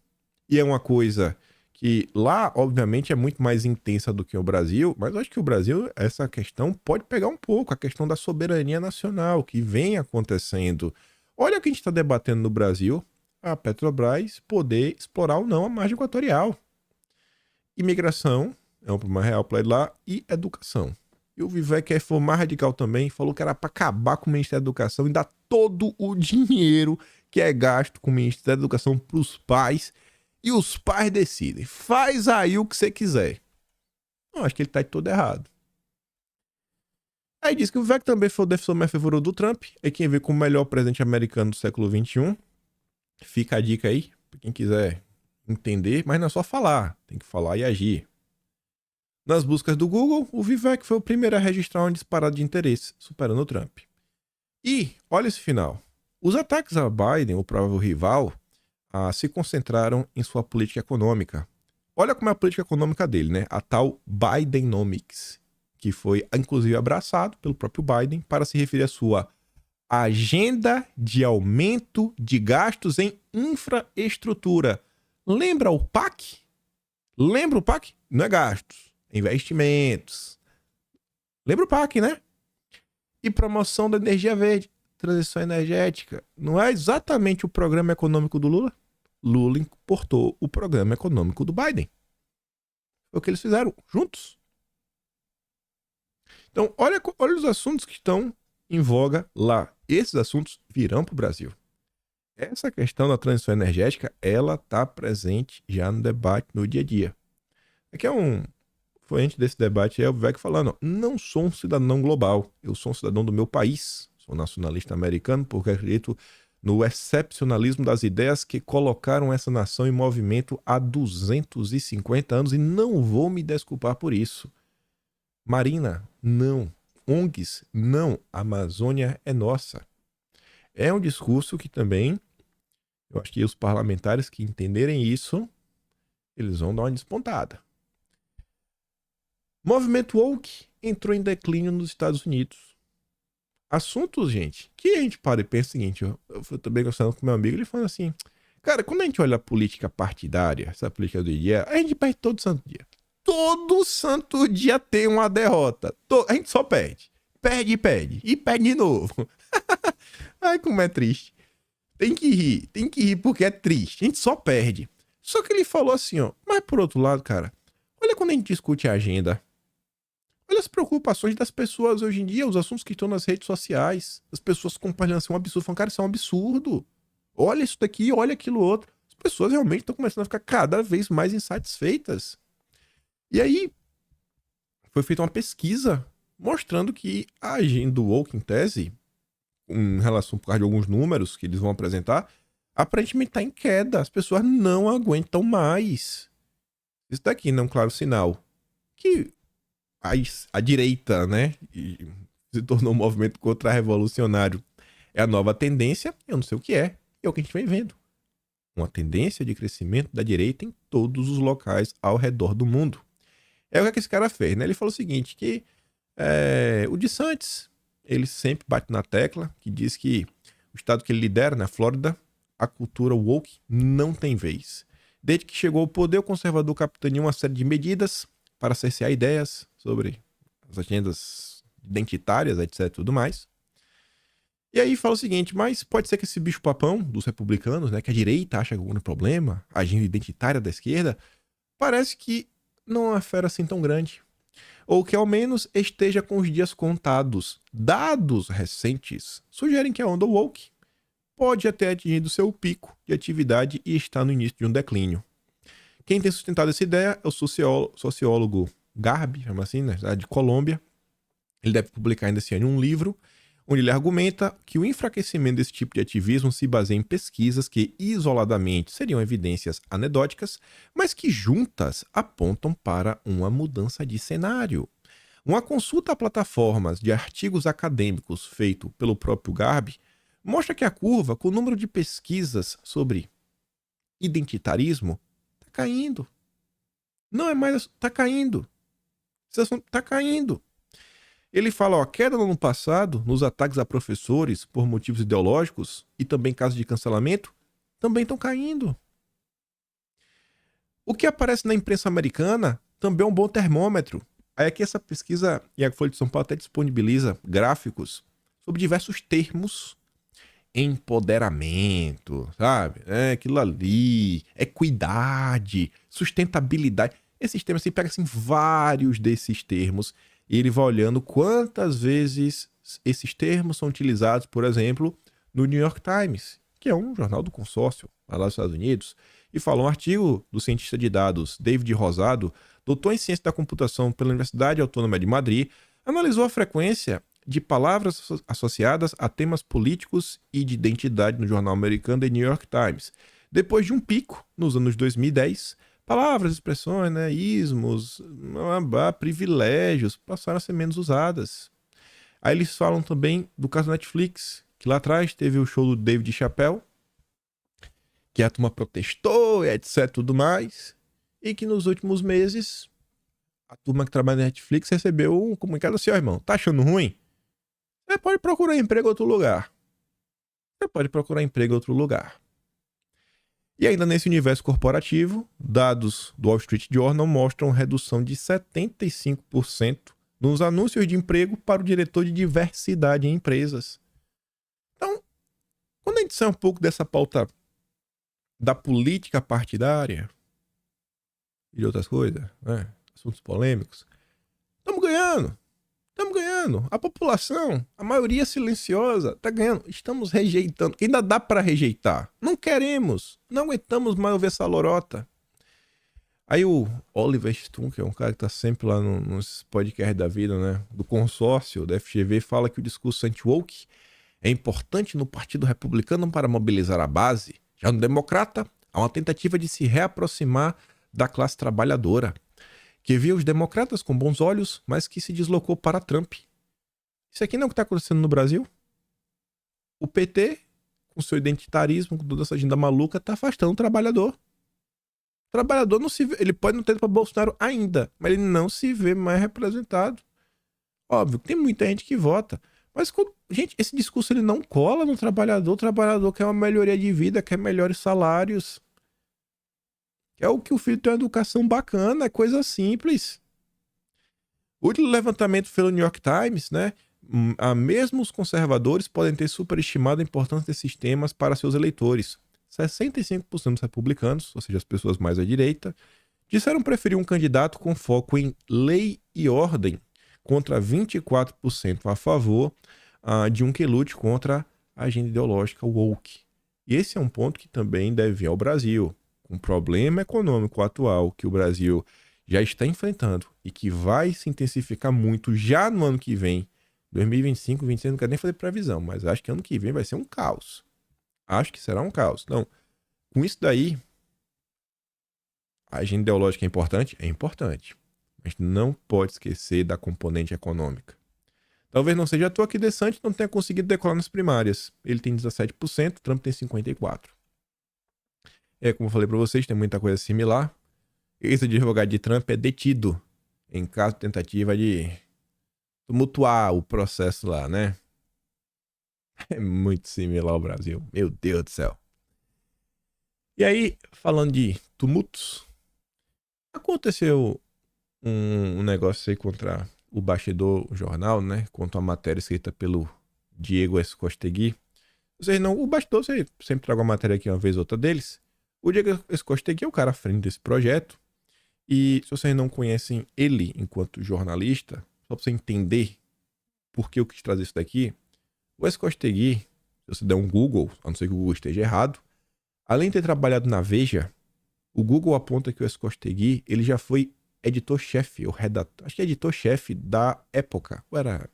E é uma coisa que lá, obviamente, é muito mais intensa do que o Brasil, mas eu acho que o Brasil, essa questão pode pegar um pouco, a questão da soberania nacional, que vem acontecendo. Olha o que a gente está debatendo no Brasil, a Petrobras poder explorar ou não a margem equatorial. Imigração é um problema real para ele lá, e educação. E o Vivek foi mais radical também, falou que era para acabar com o Ministério da Educação e dar todo o dinheiro que é gasto com o Ministério da Educação para os pais. E os pais decidem. Faz aí o que você quiser. Eu acho que ele tá todo errado. Aí diz que o Vivek também foi o defensor mais fervoroso do Trump. É quem vê como o melhor presidente americano do século XXI. Fica a dica aí, pra quem quiser entender. Mas não é só falar. Tem que falar e agir. Nas buscas do Google, o Vivek foi o primeiro a registrar uma disparada de interesse, superando o Trump. E, olha esse final. Os ataques a Biden, o provável rival, se concentraram em sua política econômica. Olha como é a política econômica dele, né? A tal Bidenomics, que foi inclusive abraçado pelo próprio Biden para se referir à sua agenda de aumento de gastos em infraestrutura. Lembra o PAC? Lembra o PAC? Não é gastos, é investimentos. Lembra o PAC, né? E promoção da energia verde, transição energética. Não é exatamente o programa econômico do Lula? Lula importou o programa econômico do Biden. Foi o que eles fizeram juntos. Então, olha os assuntos que estão em voga lá. Esses assuntos virão para o Brasil. Essa questão da transição energética, ela está presente já no debate, no dia a dia. Aqui foi antes desse debate, o Vivek falando, não sou um cidadão global, eu sou um cidadão do meu país. Sou nacionalista americano porque acredito no excepcionalismo das ideias que colocaram essa nação em movimento há 250 anos e não vou me desculpar por isso. Marina, não. ONGs, não. A Amazônia é nossa. É um discurso que também, eu acho que os parlamentares que entenderem isso, eles vão dar uma despontada. Movimento woke entrou em declínio nos Estados Unidos. Assuntos, gente, que a gente para e pensa o seguinte, eu também gostando com meu amigo, ele falando assim, cara, quando a gente olha a política partidária, essa política do dia, a gente perde todo santo dia. Todo santo dia tem uma derrota. A gente só perde. Perde e perde. E perde de novo. Ai, como é triste. Tem que rir porque é triste. A gente só perde. Só que ele falou assim, ó, mas por outro lado, cara, olha quando a gente discute a agenda. Olha as preocupações das pessoas hoje em dia, os assuntos que estão nas redes sociais. As pessoas compartilhando assim, um absurdo. Falando, cara, isso é um absurdo. Olha isso daqui, olha aquilo outro. As pessoas realmente estão começando a ficar cada vez mais insatisfeitas. E aí, foi feita uma pesquisa mostrando que a agenda do woke, em tese, em relação por causa de alguns números que eles vão apresentar, aparentemente está em queda. As pessoas não aguentam mais. Isso daqui não é um claro sinal que a direita, né, se tornou um movimento contra-revolucionário. É a nova tendência, eu não sei o que é o que a gente vem vendo. uma tendência de crescimento da direita em todos os locais ao redor do mundo. É o que esse cara fez, né? Ele falou o seguinte, que o DeSantis, ele sempre bate na tecla, que diz que o estado que ele lidera, na Flórida, a cultura woke não tem vez. Desde que chegou ao poder, o conservador capitaneou uma série de medidas para cercear ideias sobre as agendas identitárias, etc e tudo mais. E aí fala o seguinte, mas pode ser que esse bicho-papão dos republicanos, né, que a direita acha algum problema, a agenda identitária da esquerda, parece que não é uma fera assim tão grande. Ou que ao menos esteja com os dias contados. Dados recentes sugerem que a onda woke pode até atingir seu pico de atividade e está no início de um declínio. Quem tem sustentado essa ideia é o sociólogo Garbi, chama assim, né, de Colômbia. Ele deve publicar ainda esse ano um livro onde ele argumenta que o enfraquecimento desse tipo de ativismo se baseia em pesquisas que, isoladamente, seriam evidências anedóticas, mas que juntas apontam para uma mudança de cenário. Uma consulta a plataformas de artigos acadêmicos feito pelo próprio Garbi mostra que a curva com o número de pesquisas sobre identitarismo está caindo. Não é mais... está caindo. Esse assunto está caindo. Ele fala, a queda no ano passado, nos ataques a professores por motivos ideológicos e também casos de cancelamento, também estão caindo. O que aparece na imprensa americana também é um bom termômetro. Aí aqui essa pesquisa, e a Folha de São Paulo até disponibiliza gráficos sobre diversos termos. Empoderamento, sabe? Aquilo ali, equidade, sustentabilidade. Esses termos, assim, pega assim, vários desses termos e ele vai olhando quantas vezes esses termos são utilizados, por exemplo, no New York Times, que é um jornal do consórcio lá nos Estados Unidos, e fala um artigo do cientista de dados David Rosado, doutor em ciência da computação pela Universidade Autônoma de Madrid, analisou a frequência de palavras associadas a temas políticos e de identidade no jornal americano The New York Times. Depois de um pico nos anos 2010, palavras, expressões, né, ismos, privilégios passaram a ser menos usadas. Aí eles falam também do caso da Netflix, que lá atrás teve o show do David Chappelle, que a turma protestou, etc, tudo mais, e que nos últimos meses a turma que trabalha na Netflix recebeu um comunicado assim, ó, irmão, tá achando ruim? Você pode procurar emprego em outro lugar. E ainda nesse universo corporativo, dados do Wall Street Journal mostram redução de 75% nos anúncios de emprego para o diretor de diversidade em empresas. Então, quando a gente sai um pouco dessa pauta da política partidária e de outras coisas, né, assuntos polêmicos, estamos ganhando. A população, a maioria silenciosa, está ganhando. Estamos rejeitando. Ainda dá para rejeitar. Não queremos. Não aguentamos mais ouvir essa lorota. Aí o Oliver Stone, que é um cara que está sempre lá nos podcasts da vida, né, do consórcio da FGV, fala que o discurso anti-woke é importante no Partido Republicano para mobilizar a base. Já no Democrata, há uma tentativa de se reaproximar da classe trabalhadora, que via os democratas com bons olhos, mas que se deslocou para Trump. Isso aqui não é o que está acontecendo no Brasil? O PT, com seu identitarismo, com toda essa agenda maluca, está afastando o trabalhador. O trabalhador não se vê, ele pode não ter para Bolsonaro ainda, mas ele não se vê mais representado. Óbvio que tem muita gente que vota, mas, gente, esse discurso ele não cola no trabalhador. O trabalhador quer uma melhoria de vida, quer melhores salários. É o que o filho tem uma educação bacana, é coisa simples. O último levantamento pelo New York Times, né? Mesmo os conservadores podem ter superestimado a importância desses temas para seus eleitores. 65% dos republicanos, ou seja, as pessoas mais à direita, disseram preferir um candidato com foco em lei e ordem, contra 24% a favor de um que lute contra a agenda ideológica woke. E esse é um ponto que também deve vir ao Brasil. Um problema econômico atual que o Brasil já está enfrentando e que vai se intensificar muito já no ano que vem, 2025, 2026, não quero nem fazer previsão, mas acho que ano que vem vai ser um caos. Acho que será um caos. Então, com isso daí, a agenda ideológica é importante? É importante. Mas não pode esquecer da componente econômica. Talvez não seja à toa que DeSantis não tenha conseguido decolar nas primárias. Ele tem 17%, Trump tem 54%. Como eu falei pra vocês, tem muita coisa similar. Esse advogado de Trump é detido em caso de tentativa de tumultuar o processo lá, né? É muito similar ao Brasil. Meu Deus do céu. E aí, falando de tumultos, aconteceu um negócio aí contra o Bastidor Jornal, né? Contra a matéria escrita pelo Diego Escostegui. Vocês não, o Bastidor, você sempre trago uma matéria aqui uma vez ou outra deles. O Diego Escostegui é o cara à frente desse projeto. E se vocês não conhecem ele enquanto jornalista, só pra você entender por que eu quis trazer isso daqui, o Escostegui, se você der um Google, a não ser que o Google esteja errado, além de ter trabalhado na Veja, o Google aponta que o Escostegui, ele já foi editor-chefe, ou redator, acho que é editor-chefe da época. Ou era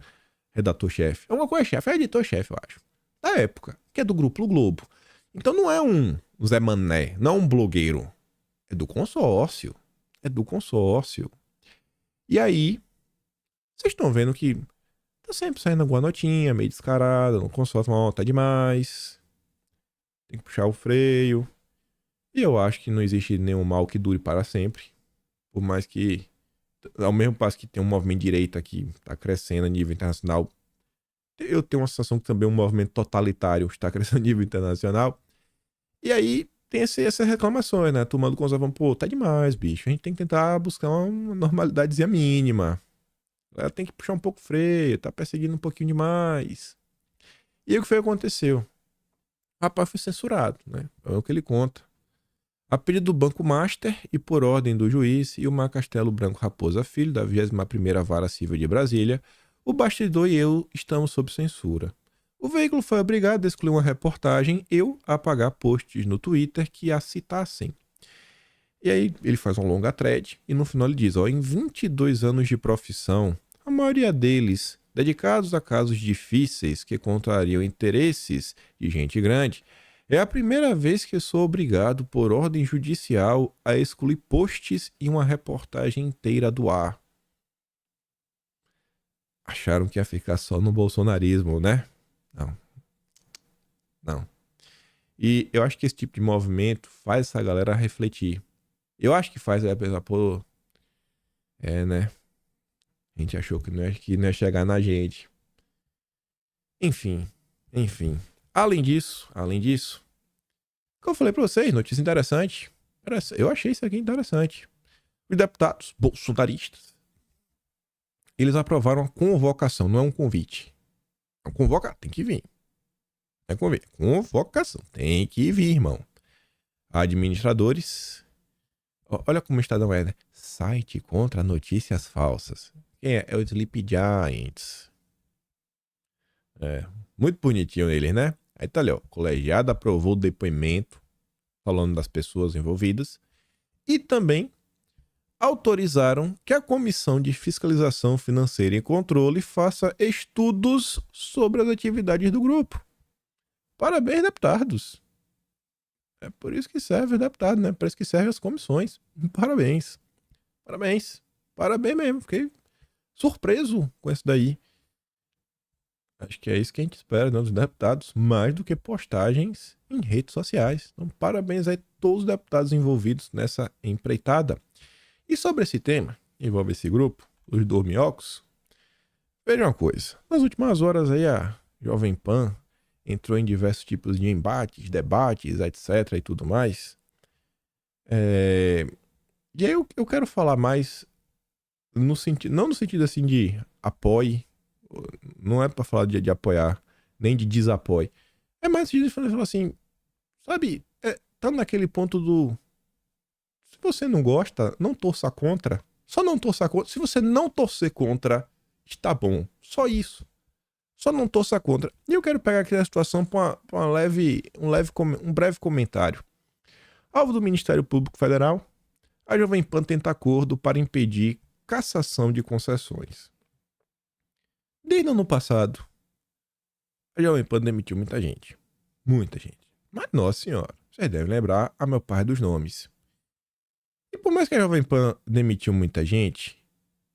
redator-chefe? É uma coisa chefe, é editor-chefe, eu acho. Da época, que é do Grupo Globo. Então não é um Zé Mané, não é um blogueiro. É do consórcio. É do consórcio. E aí, vocês estão vendo que tá sempre saindo alguma notinha, meio descarada, no consórcio, tá demais. Tem que puxar o freio. E eu acho que não existe nenhum mal que dure para sempre. Por mais que, ao mesmo passo que tem um movimento de direita que está crescendo a nível internacional, eu tenho uma sensação que também um movimento totalitário está crescendo a nível internacional. E aí tem essas reclamações, né? A turma do conservador, pô, tá demais, bicho. A gente tem que tentar buscar uma normalidadezinha mínima. Ela tem que puxar um pouco o freio, tá perseguindo um pouquinho demais. E aí o que foi que aconteceu? O rapaz foi censurado, né? É o que ele conta. A pedido do Banco Master e por ordem do juiz Ilmar Castelo Branco Raposa Filho, da 21ª Vara Civil de Brasília, o Bastidor e eu estamos sob censura. O veículo foi obrigado a excluir uma reportagem, eu a apagar posts no Twitter que a citassem. E aí ele faz uma longa thread e no final ele diz, em 22 anos de profissão, a maioria deles dedicados a casos difíceis que contrariam interesses de gente grande, é a primeira vez que sou obrigado, por ordem judicial, a excluir posts e uma reportagem inteira do ar. Acharam que ia ficar só no bolsonarismo, né? Não. E eu acho que esse tipo de movimento faz essa galera refletir. Eu acho que faz ela pensar, pô... né? A gente achou que não ia chegar na gente. Enfim. Além disso, como eu falei pra vocês, notícia interessante. Eu achei isso aqui interessante. Os deputados bolsonaristas, eles aprovaram a convocação, não é um convite. É um convocar, tem que vir. É convite. Convocação, tem que vir, irmão. Administradores. Olha como o Estadão é, né? Site contra notícias falsas. Quem é? É o Sleep Giants. Muito bonitinho eles, né? Aí tá ali, ó. Colegiado aprovou o depoimento falando das pessoas envolvidas e também autorizaram que a Comissão de Fiscalização Financeira e Controle faça estudos sobre as atividades do grupo. Parabéns, deputados. É por isso que serve o deputado, né? Por isso que serve as comissões. Parabéns mesmo. Fiquei surpreso com isso daí. Acho que é isso que a gente espera, né, dos deputados, mais do que postagens em redes sociais. Então, parabéns a todos os deputados envolvidos nessa empreitada. E sobre esse tema, envolve esse grupo, os dorminhocos, veja uma coisa. Nas últimas horas aí, a Jovem Pan entrou em diversos tipos de embates, debates, etc. e tudo mais. E aí eu quero falar mais no sentido, não no sentido assim de apoie, não é pra falar de apoiar, nem de desapoie. É mais de falar assim, sabe, tá naquele ponto do... Se você não gosta, não torça contra. Só não torça contra. Se você não torcer contra, está bom. Só isso. Só não torça contra. E eu quero pegar aqui a situação para um breve comentário. Alvo do Ministério Público Federal, a Jovem Pan tenta acordo para impedir cassação de concessões. Desde o ano passado, a Jovem Pan demitiu muita gente. Muita gente. Mas, nossa senhora, vocês devem lembrar a maior parte dos nomes. E por mais que a Jovem Pan demitiu muita gente,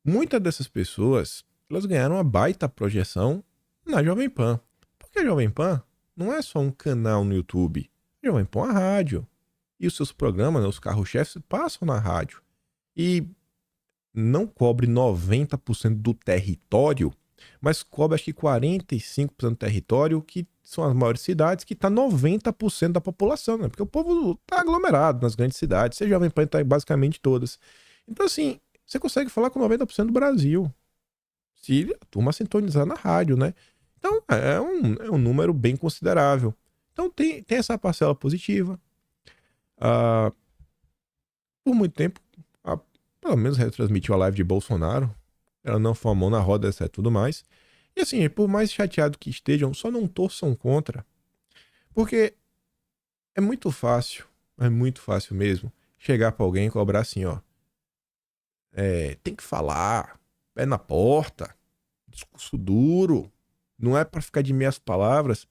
muitas dessas pessoas, elas ganharam uma baita projeção na Jovem Pan. Porque a Jovem Pan não é só um canal no YouTube. A Jovem Pan é uma rádio. E os seus programas, né, os carros-chefes, passam na rádio. E não cobre 90% do território, mas cobre acho que 45% do território, que são as maiores cidades, que está 90% da população, né? Porque o povo está aglomerado nas grandes cidades. Você Jovem Pan está em basicamente todas. Então, assim, você consegue falar com 90% do Brasil. Se a turma sintonizar na rádio, né? Então, é um número bem considerável. Então, tem essa parcela positiva. Por muito tempo, pelo menos retransmitiu a live de Bolsonaro. Ela não foi a mão na roda, etc. Tudo mais. E assim, por mais chateado que estejam, só não torçam contra. Porque é muito fácil mesmo, chegar pra alguém e cobrar assim, ó. Tem que falar, pé na porta, discurso duro, não é pra ficar de meias palavras.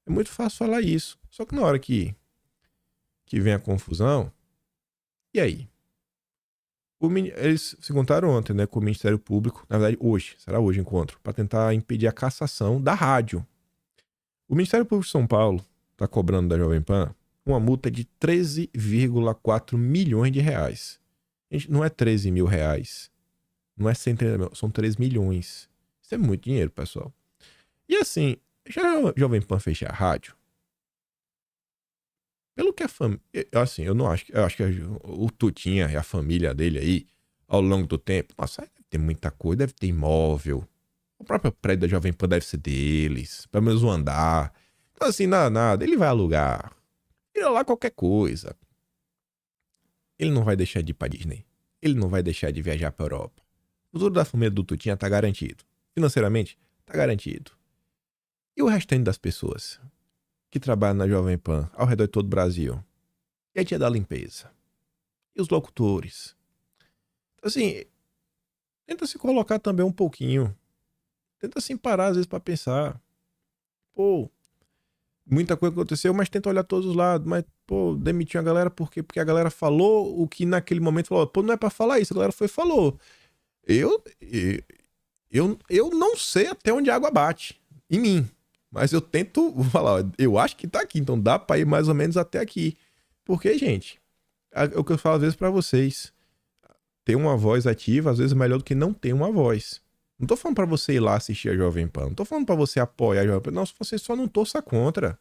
É muito fácil falar isso. Só que na hora que vem a confusão, e aí? Eles se encontraram ontem, né, com o Ministério Público, na verdade hoje, será hoje o encontro, para tentar impedir a cassação da rádio. O Ministério Público de São Paulo está cobrando da Jovem Pan uma multa de 13,4 milhões de reais. Gente, não é 13 mil reais, não é 130 mil, são 3 milhões. Isso é muito dinheiro, pessoal. E assim, já a Jovem Pan fechar a rádio? Pelo que a família. Assim, eu acho que o Tutinha e a família dele aí, ao longo do tempo, nossa, deve ter muita coisa, deve ter imóvel. O próprio prédio da Jovem Pan deve ser deles, pelo menos um andar. Então, assim, nada, ele vai alugar. Tira lá qualquer coisa. Ele não vai deixar de ir pra Disney. Ele não vai deixar de viajar pra Europa. O futuro da família do Tutinha tá garantido. Financeiramente, tá garantido. E o restante das pessoas que trabalham na Jovem Pan ao redor de todo o Brasil? E a tia da limpeza? E os locutores? Assim, tenta se colocar também um pouquinho. Tenta assim parar às vezes pra pensar. Pô, muita coisa aconteceu, mas tenta olhar todos os lados. Mas, pô, demitiu a galera por quê? Porque a galera falou o que naquele momento falou. Pô, não é pra falar isso, a galera foi e falou. Eu não sei até onde a água bate em mim. Mas eu tento falar, eu acho que tá aqui, então dá pra ir mais ou menos até aqui. Porque, gente, é o que eu falo às vezes pra vocês. Ter uma voz ativa, às vezes é melhor do que não ter uma voz. Não tô falando pra você ir lá assistir a Jovem Pan. Não tô falando pra você apoiar a Jovem Pan. Não, se você só não torça contra.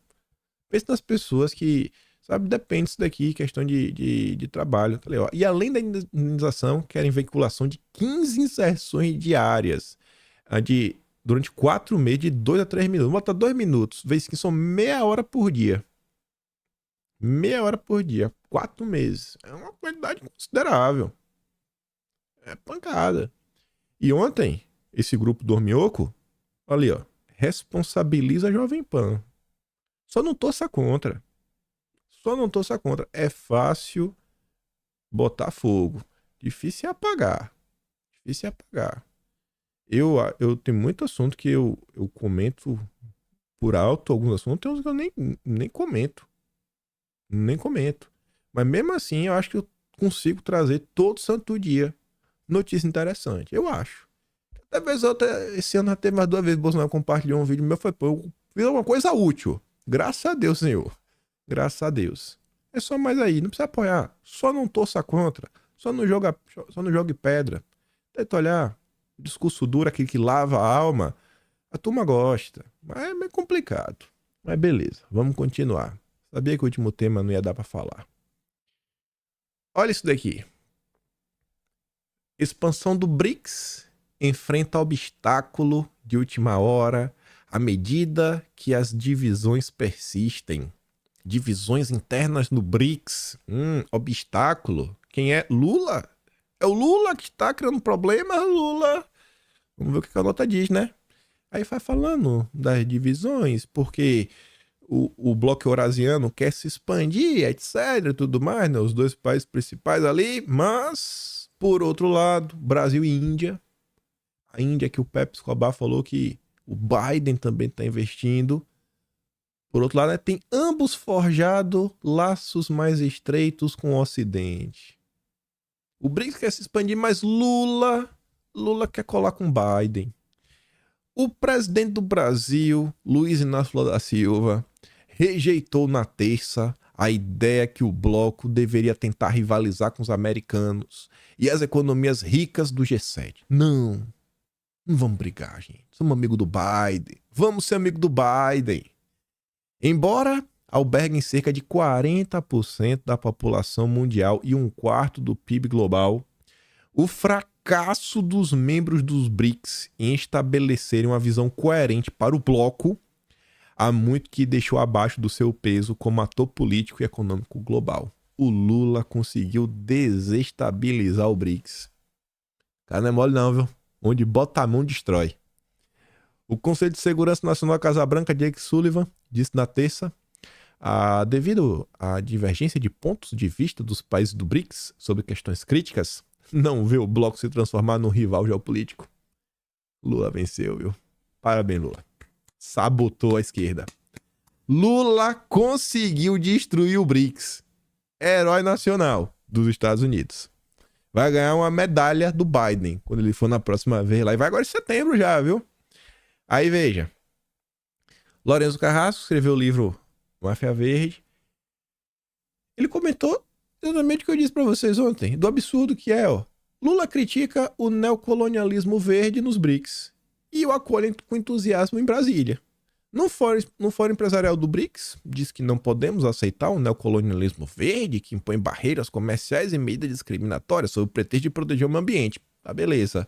Pense nas pessoas que, sabe, depende disso daqui, questão de trabalho. Tá legal? E além da indenização, querem veiculação de 15 inserções diárias. Durante 4 meses, de 2 a 3 minutos. Bota 2 minutos, vezes que são meia hora por dia. Meia hora por dia. 4 meses. É uma quantidade considerável. É pancada. E ontem, esse grupo do Ormioco, ali, ó, responsabiliza a Jovem Pan. Só não torça contra. Só não torça contra. É fácil botar fogo. Difícil é apagar. Difícil é apagar. Eu tenho muito assunto que eu comento por alto, alguns assuntos, tem uns que eu nem comento. Nem comento. Mas mesmo assim, eu acho que eu consigo trazer todo santo dia notícia interessante. Eu acho. Até vez outra, esse ano já teve mais 2 vezes, Bolsonaro compartilhou um vídeo meu, foi, pô, eu fiz alguma coisa útil. Graças a Deus, Senhor. Graças a Deus. É só mais aí, não precisa apoiar. Só não torça contra. Só não jogue pedra. Tenta olhar. Discurso duro, aquele que lava a alma. A turma gosta. Mas é meio complicado. Mas beleza, vamos continuar. Sabia que o último tema não ia dar pra falar. Olha isso daqui. Expansão do BRICS enfrenta obstáculo de última hora à medida que as divisões persistem. Divisões internas no BRICS. Obstáculo. Quem é? Lula? É o Lula que está criando problema, Lula. Vamos ver o que a nota diz, né? Aí vai falando das divisões, porque o bloco eurasiano quer se expandir, etc, tudo mais, né? Os 2 países principais ali, mas, por outro lado, Brasil e Índia. A Índia, que o Pepe Escobar falou que o Biden também está investindo. Por outro lado, né, tem ambos forjado laços mais estreitos com o Ocidente. O BRICS quer se expandir, mas Lula quer colar com Biden. O presidente do Brasil, Luiz Inácio Lula da Silva, rejeitou na terça a ideia que o bloco deveria tentar rivalizar com os americanos e as economias ricas do G7. Não vamos brigar, gente. Somos amigos do Biden. Vamos ser amigo do Biden. Embora alberguem cerca de 40% da população mundial e 1/4 do PIB global, o fracasso dos membros dos BRICS em estabelecerem uma visão coerente para o bloco há muito que deixou abaixo do seu peso como ator político e econômico global. O Lula conseguiu desestabilizar o BRICS. Cara, não é mole não, viu? Onde bota a mão, destrói. O Conselho de Segurança Nacional Casa Branca, Jake Sullivan, disse na terça, devido à divergência de pontos de vista dos países do BRICS sobre questões críticas, não vê o bloco se transformar num rival geopolítico. Lula venceu, viu? Parabéns, Lula. Sabotou a esquerda. Lula conseguiu destruir o BRICS. Herói nacional dos Estados Unidos. Vai ganhar uma medalha do Biden quando ele for na próxima vez lá. E vai agora em setembro já, viu? Aí veja. Lourenço Carrasco escreveu o livro Máfia Verde. Ele comentou exatamente o que eu disse pra vocês ontem. Do absurdo que é, ó. Lula critica o neocolonialismo verde nos BRICS. E o acolhe com entusiasmo em Brasília. No Fórum Empresarial do BRICS, diz que não podemos aceitar um neocolonialismo verde que impõe barreiras comerciais e medidas discriminatórias sob o pretexto de proteger o meio ambiente. Tá, beleza.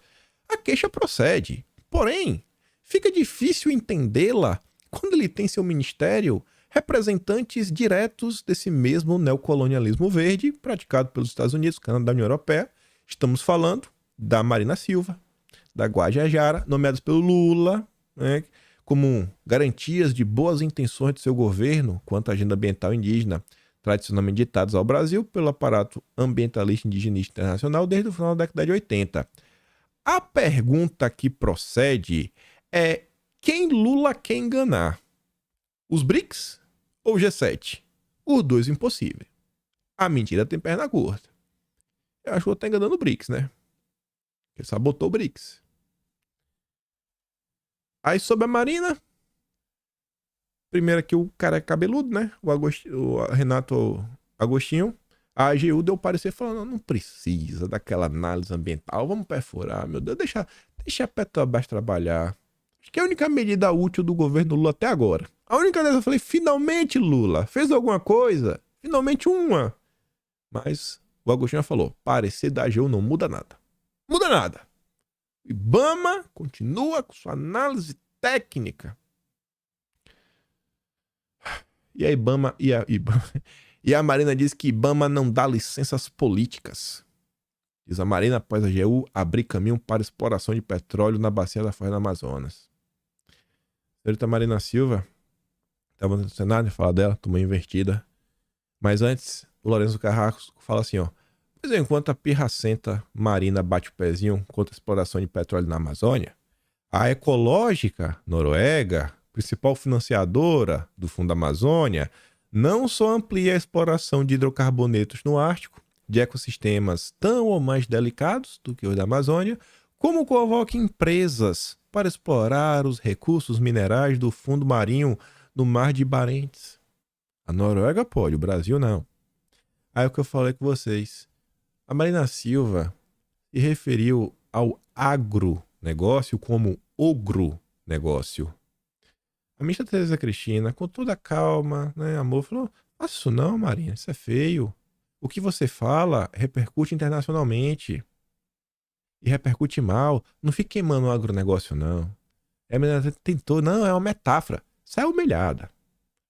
A queixa procede. Porém, fica difícil entendê-la quando ele tem seu ministério representantes diretos desse mesmo neocolonialismo verde praticado pelos Estados Unidos, Canadá e União Europeia. Estamos falando da Marina Silva, da Guajajara, nomeados pelo Lula, né, como garantias de boas intenções de seu governo quanto à agenda ambiental indígena, tradicionalmente ditados ao Brasil pelo aparato ambientalista indigenista internacional desde o final da década de 80. A pergunta que procede é: quem Lula quer enganar? Os BRICS ou o G7? Os dois impossíveis. A mentira tem perna curta. Eu acho que eu tô enganando o BRICS, né? Ele sabotou o BRICS. Aí sobre a Marina, primeiro aqui o cara é cabeludo, né? O Renato Agostinho. A AGU deu parecer falando, não precisa daquela análise ambiental, vamos perfurar, meu Deus, deixa a Petrobras trabalhar. Acho que é a única medida útil do governo Lula até agora. A única vez eu falei, finalmente Lula, fez alguma coisa? Finalmente uma. Mas o Agostinho falou, parecer da AGU não muda nada. Muda nada. IBAMA continua com sua análise técnica. E a IBAMA e a Marina diz que IBAMA não dá licenças políticas. Diz a Marina após a AGU abrir caminho para exploração de petróleo na bacia da Foz do Amazonas. A senhorita Marina Silva estava no Senado, fala dela, tomou invertida. Mas antes, o Lourenço Carrasco fala assim, ó. Mas enquanto a pirracenta Marina bate o pezinho contra a exploração de petróleo na Amazônia, a Ecológica Noruega, principal financiadora do Fundo Amazônia, não só amplia a exploração de hidrocarbonetos no Ártico, de ecossistemas tão ou mais delicados do que os da Amazônia, como convoca empresas para explorar os recursos minerais do fundo marinho no Mar de Barents. A Noruega pode, o Brasil não. Aí o que eu falei com vocês. A Marina Silva se referiu ao agronegócio como ogronegócio. A ministra Tereza Cristina, com toda a calma, né, amor, falou, faça isso não, Marina, isso é feio. O que você fala repercute internacionalmente. E repercute mal. Não fique queimando o agronegócio, não. A menina tentou, não, é uma metáfora. Sai humilhada.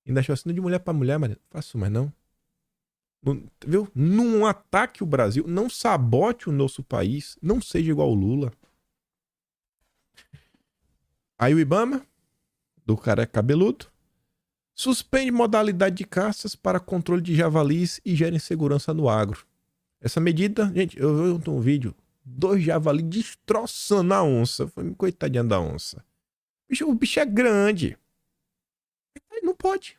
Ainda achou assim de mulher para mulher, Marina, faça isso, mas não. Viu? Não ataque o Brasil, não sabote o nosso país, não seja igual o Lula. Aí o IBAMA, do careca cabeludo, suspende modalidade de caças para controle de javalis e gera insegurança no agro. Essa medida, gente, eu vi um vídeo, 2 javalis destroçando a onça. Foi coitadinha da onça. O bicho é grande. Não pode.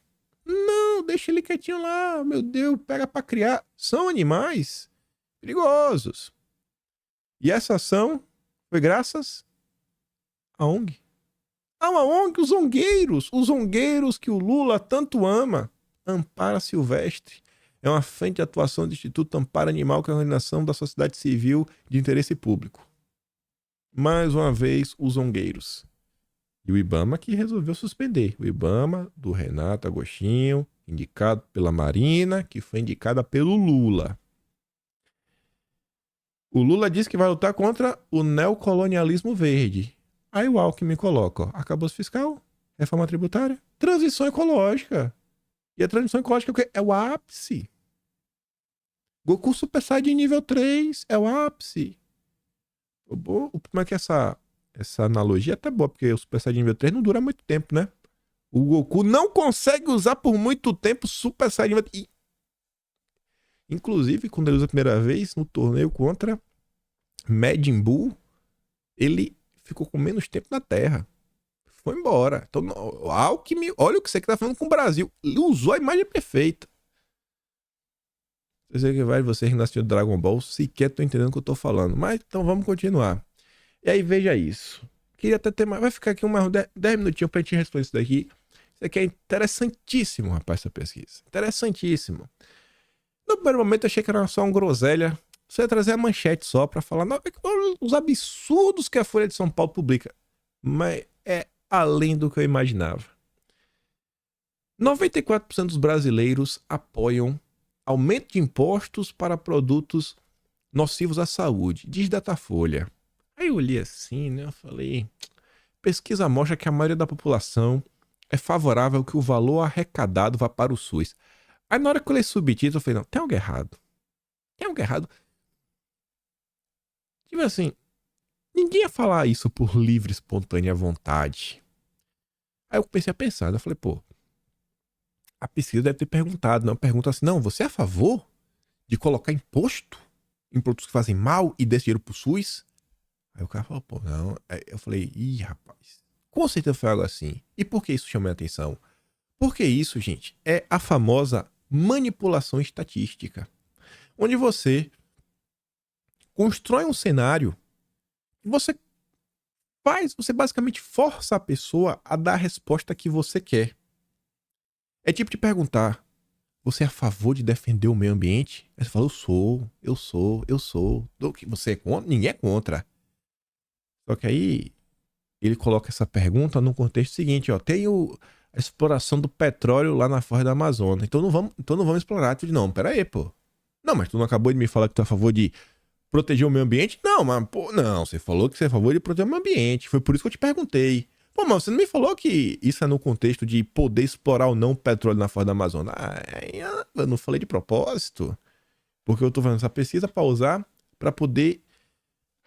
Não, deixa ele quietinho lá, meu Deus, pega pra criar. São animais perigosos. E essa ação foi graças à ONG. A uma ONG, os zongueiros que o Lula tanto ama. Ampara Silvestre é uma frente de atuação do Instituto Amparo Animal, que é a organização da sociedade civil de interesse público. Mais uma vez, os zongueiros. E o IBAMA que resolveu suspender. O IBAMA do Renato Agostinho, indicado pela Marina, que foi indicada pelo Lula. O Lula disse que vai lutar contra o neocolonialismo verde. Aí o Alckmin coloca, ó, arcabouço fiscal, reforma tributária, transição ecológica. E a transição ecológica é o quê? É o ápice. Goku Super Saiyajin nível 3 é o ápice. Como é que essa analogia é até boa, porque o Super Saiyajin nível 3 não dura muito tempo, né? O Goku não consegue usar por muito tempo Super Saiyajin nível 3. Inclusive, quando ele usa a primeira vez no torneio contra Majin Buu, ele ficou com menos tempo na Terra. Foi embora. Então, Alckmin, olha o que você tá falando com o Brasil. Ele usou a imagem perfeita. Eu sei que vai vocês que não assistiram Dragon Ball sequer estão entendendo o que eu tô falando. Mas então vamos continuar. E aí, veja isso. Queria até ter mais. Vai ficar aqui umas 10 minutinhos pra gente responder isso daqui. Isso aqui é interessantíssimo, rapaz, essa pesquisa. Interessantíssimo. No primeiro momento eu achei que era só uma groselha. Você ia trazer a manchete só pra falar os absurdos que a Folha de São Paulo publica. Mas é além do que eu imaginava. 94% dos brasileiros apoiam aumento de impostos para produtos nocivos à saúde. Diz Datafolha. Aí eu olhei assim, né? Eu falei... Pesquisa mostra que a maioria da população é favorável que o valor arrecadado vá para o SUS. Aí na hora que eu li subtítulo, eu falei, não, tem algo errado. Tem algo errado. Tipo assim, ninguém ia falar isso por livre, espontânea vontade. Aí eu comecei a pensar, eu falei, pô, a pesquisa deve ter perguntado, não, pergunta assim, não, você é a favor de colocar imposto em produtos que fazem mal e desse dinheiro pro SUS? Aí o cara falou, pô, não. Aí eu falei, ih, rapaz, com certeza foi algo assim. E por que isso chamou a atenção? Porque isso, gente, é a famosa manipulação estatística, onde você constrói um cenário e você basicamente força a pessoa a dar a resposta que você quer. É tipo de perguntar, você é a favor de defender o meio ambiente? Aí você fala, eu sou. Do que você é contra? Ninguém é contra. Só que aí ele coloca essa pergunta no contexto seguinte, ó, tem a exploração do petróleo lá na foz da Amazônia. Então não vamos explorar. Tu diz, não, pera aí, pô. Não, mas tu não acabou de me falar que tu é a favor de proteger o meio ambiente? Não, mas, pô, não, você falou que você é a favor de proteger o meio ambiente. Foi por isso que eu te perguntei. Pô, mas você não me falou que isso é no contexto de poder explorar ou não o petróleo na foz da Amazônia? Eu não falei de propósito. Porque eu tô fazendo essa pesquisa pra usar, pra poder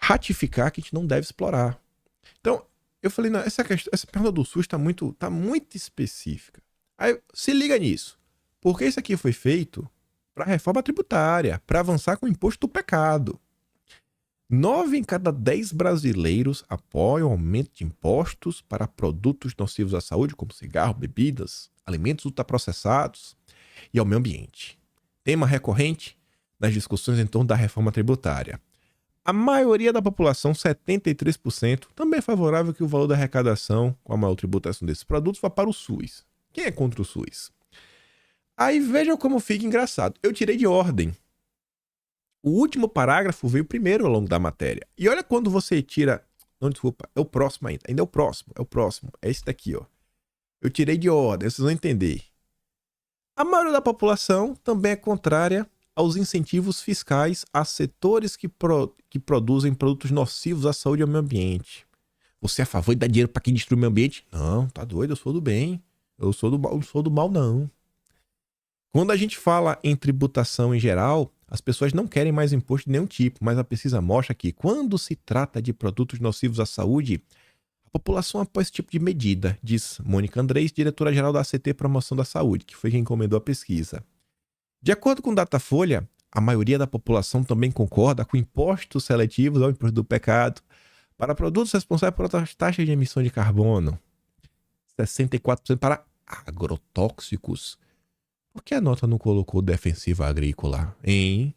ratificar que a gente não deve explorar. Então, eu falei, não, essa pergunta do SUS tá muito específica. Aí, se liga nisso. Porque isso aqui foi feito para reforma tributária, para avançar com o imposto do pecado. 9 em cada 10 brasileiros apoiam o aumento de impostos para produtos nocivos à saúde, como cigarro, bebidas, alimentos ultraprocessados e ao meio ambiente. Tema recorrente nas discussões em torno da reforma tributária. A maioria da população, 73%, também é favorável que o valor da arrecadação com a maior tributação desses produtos vá para o SUS. Quem é contra o SUS? Aí vejam como fica engraçado. Eu tirei de ordem. O último parágrafo veio primeiro ao longo da matéria. E olha quando você tira... Não, desculpa. É o próximo ainda. Ainda é o próximo. É esse daqui, ó. Eu tirei de ordem. Vocês vão entender. A maioria da população também é contrária aos incentivos fiscais a setores que produzem produtos nocivos à saúde e ao meio ambiente. Você é a favor de dar dinheiro para quem destrói o meio ambiente? Não, tá doido, eu sou do bem. Eu sou do mal, não. Quando a gente fala em tributação em geral, as pessoas não querem mais imposto de nenhum tipo, mas a pesquisa mostra que quando se trata de produtos nocivos à saúde, a população apoia esse tipo de medida, diz Mônica Andrés, diretora-geral da ACT Promoção da Saúde, que foi quem encomendou a pesquisa. De acordo com Datafolha, a maioria da população também concorda com impostos seletivos ao imposto do pecado para produtos responsáveis por outras taxas de emissão de carbono. 64% para agrotóxicos. Por que a nota não colocou defensiva agrícola, hein?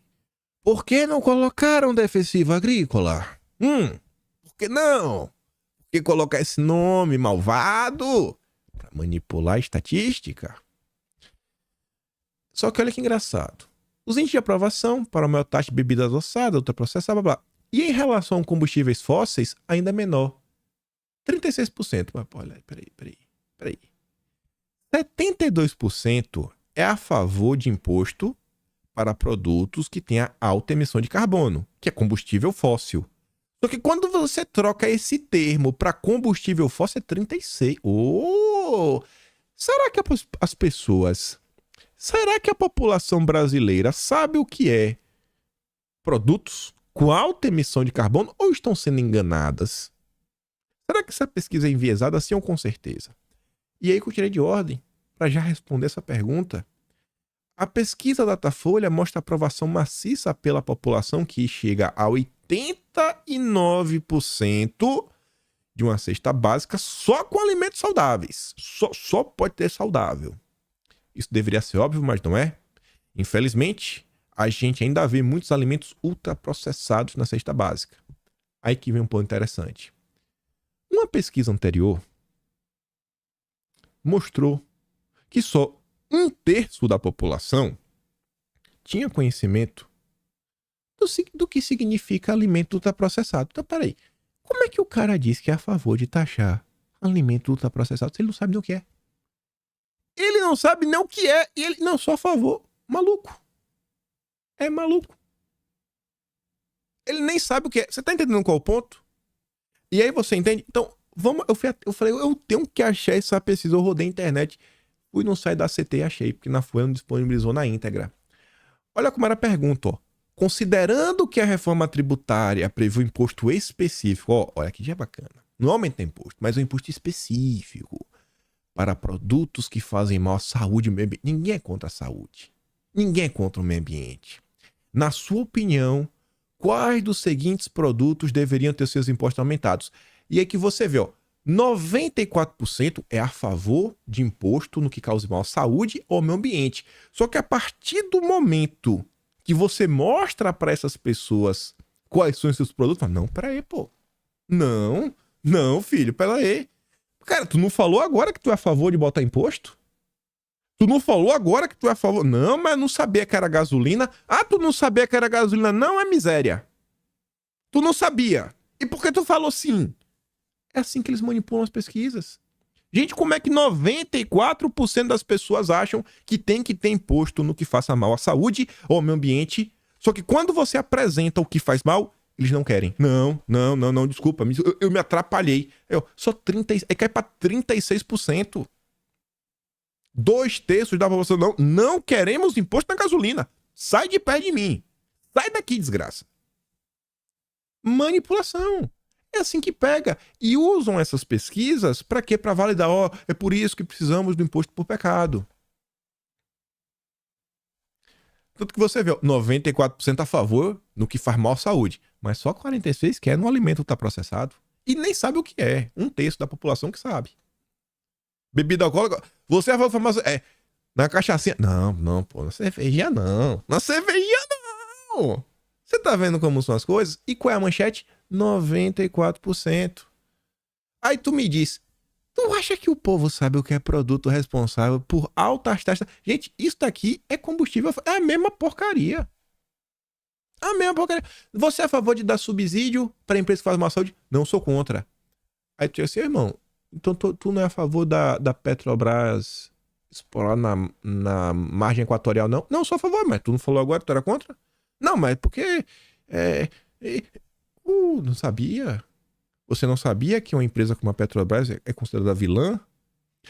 Por que não colocaram defensiva agrícola? Por que não? Por que colocar esse nome malvado? Para manipular a estatística? Só que olha que engraçado. Os índices de aprovação para a maior taxa de bebida adoçada, ultraprocessada, blá blá. E em relação a combustíveis fósseis, ainda é menor. 36%. Mas, olha, peraí. 72% é a favor de imposto para produtos que tenham alta emissão de carbono, que é combustível fóssil. Só que quando você troca esse termo para combustível fóssil, é 36%. Será que as pessoas... Será que a população brasileira sabe o que é produtos com alta emissão de carbono ou estão sendo enganadas? Será que essa pesquisa é enviesada? Sim ou com certeza? E aí que eu tirei de ordem para já responder essa pergunta. A pesquisa Datafolha mostra aprovação maciça pela população que chega a 89% de uma cesta básica só com alimentos saudáveis. Só pode ter saudável. Isso deveria ser óbvio, mas não é. Infelizmente, a gente ainda vê muitos alimentos ultraprocessados na cesta básica. Aí que vem um ponto interessante. Uma pesquisa anterior mostrou que só 1/3 da população tinha conhecimento do que significa alimento ultraprocessado. Então, peraí. Como é que o cara diz que é a favor de taxar alimento ultraprocessado se ele não sabe nem o que é? Ele não sabe nem o que é e ele não só a favor. Maluco. É maluco. Ele nem sabe o que é. Você tá entendendo qual é o ponto? E aí você entende? Então, vamos. Eu falei, eu tenho que achar essa pesquisa. Eu rodei a internet. Fui no site da CT e achei, porque na FUE não disponibilizou na íntegra. Olha como era a pergunta, ó. Considerando que a reforma tributária prevê um imposto específico, ó, olha que já é bacana. Não aumenta imposto, mas um imposto específico para produtos que fazem mal à saúde e meio ambiente. Ninguém é contra a saúde. Ninguém é contra o meio ambiente. Na sua opinião, quais dos seguintes produtos deveriam ter seus impostos aumentados? E aí que você vê, ó, 94% é a favor de imposto no que cause mal à saúde ou ao meio ambiente. Só que a partir do momento que você mostra para essas pessoas quais são os seus produtos, fala, não, peraí, pô. Não, filho, peraí. Cara, tu não falou agora que tu é a favor de botar imposto? Tu não falou agora que tu é a favor? Não, mas não sabia que era gasolina. Ah, tu não sabia que era gasolina? Não, é miséria. Tu não sabia. E por que tu falou sim? É assim que eles manipulam as pesquisas. Gente, como é que 94% das pessoas acham que tem que ter imposto no que faça mal à saúde ou ao meio ambiente? Só que quando você apresenta o que faz mal, eles não querem. Não, desculpa, eu me atrapalhei. Só 30, cai para 36%. 2/3 da população não queremos imposto na gasolina. Sai de perto de mim. Sai daqui, desgraça. Manipulação. É assim que pega. E usam essas pesquisas para quê? Para validar, é por isso que precisamos do imposto por pecado. Tanto que você vê, 94% a favor no que faz mal à saúde, mas só 46% quer no alimento ultraprocessado. E nem sabe o que é. 1/3 da população que sabe. Bebida alcoólica, você é a favor famosa, na cachaçinha. Não, pô, na cervejinha não. Na cervejinha não! Você tá vendo como são as coisas? E qual é a manchete? 94%. Aí tu me diz, tu acha que o povo sabe o que é produto responsável por altas taxas? Gente, isso daqui é combustível, é a mesma porcaria. A mesma porcaria. Você é a favor de dar subsídio para empresa que faz mal à saúde? Não, sou contra. Aí tu diz assim, irmão, então tu não é a favor da Petrobras explorar na margem equatorial, não? Não, sou a favor, mas tu não falou agora que tu era contra? Não, mas porque... não sabia? Você não sabia que uma empresa como a Petrobras é considerada vilã?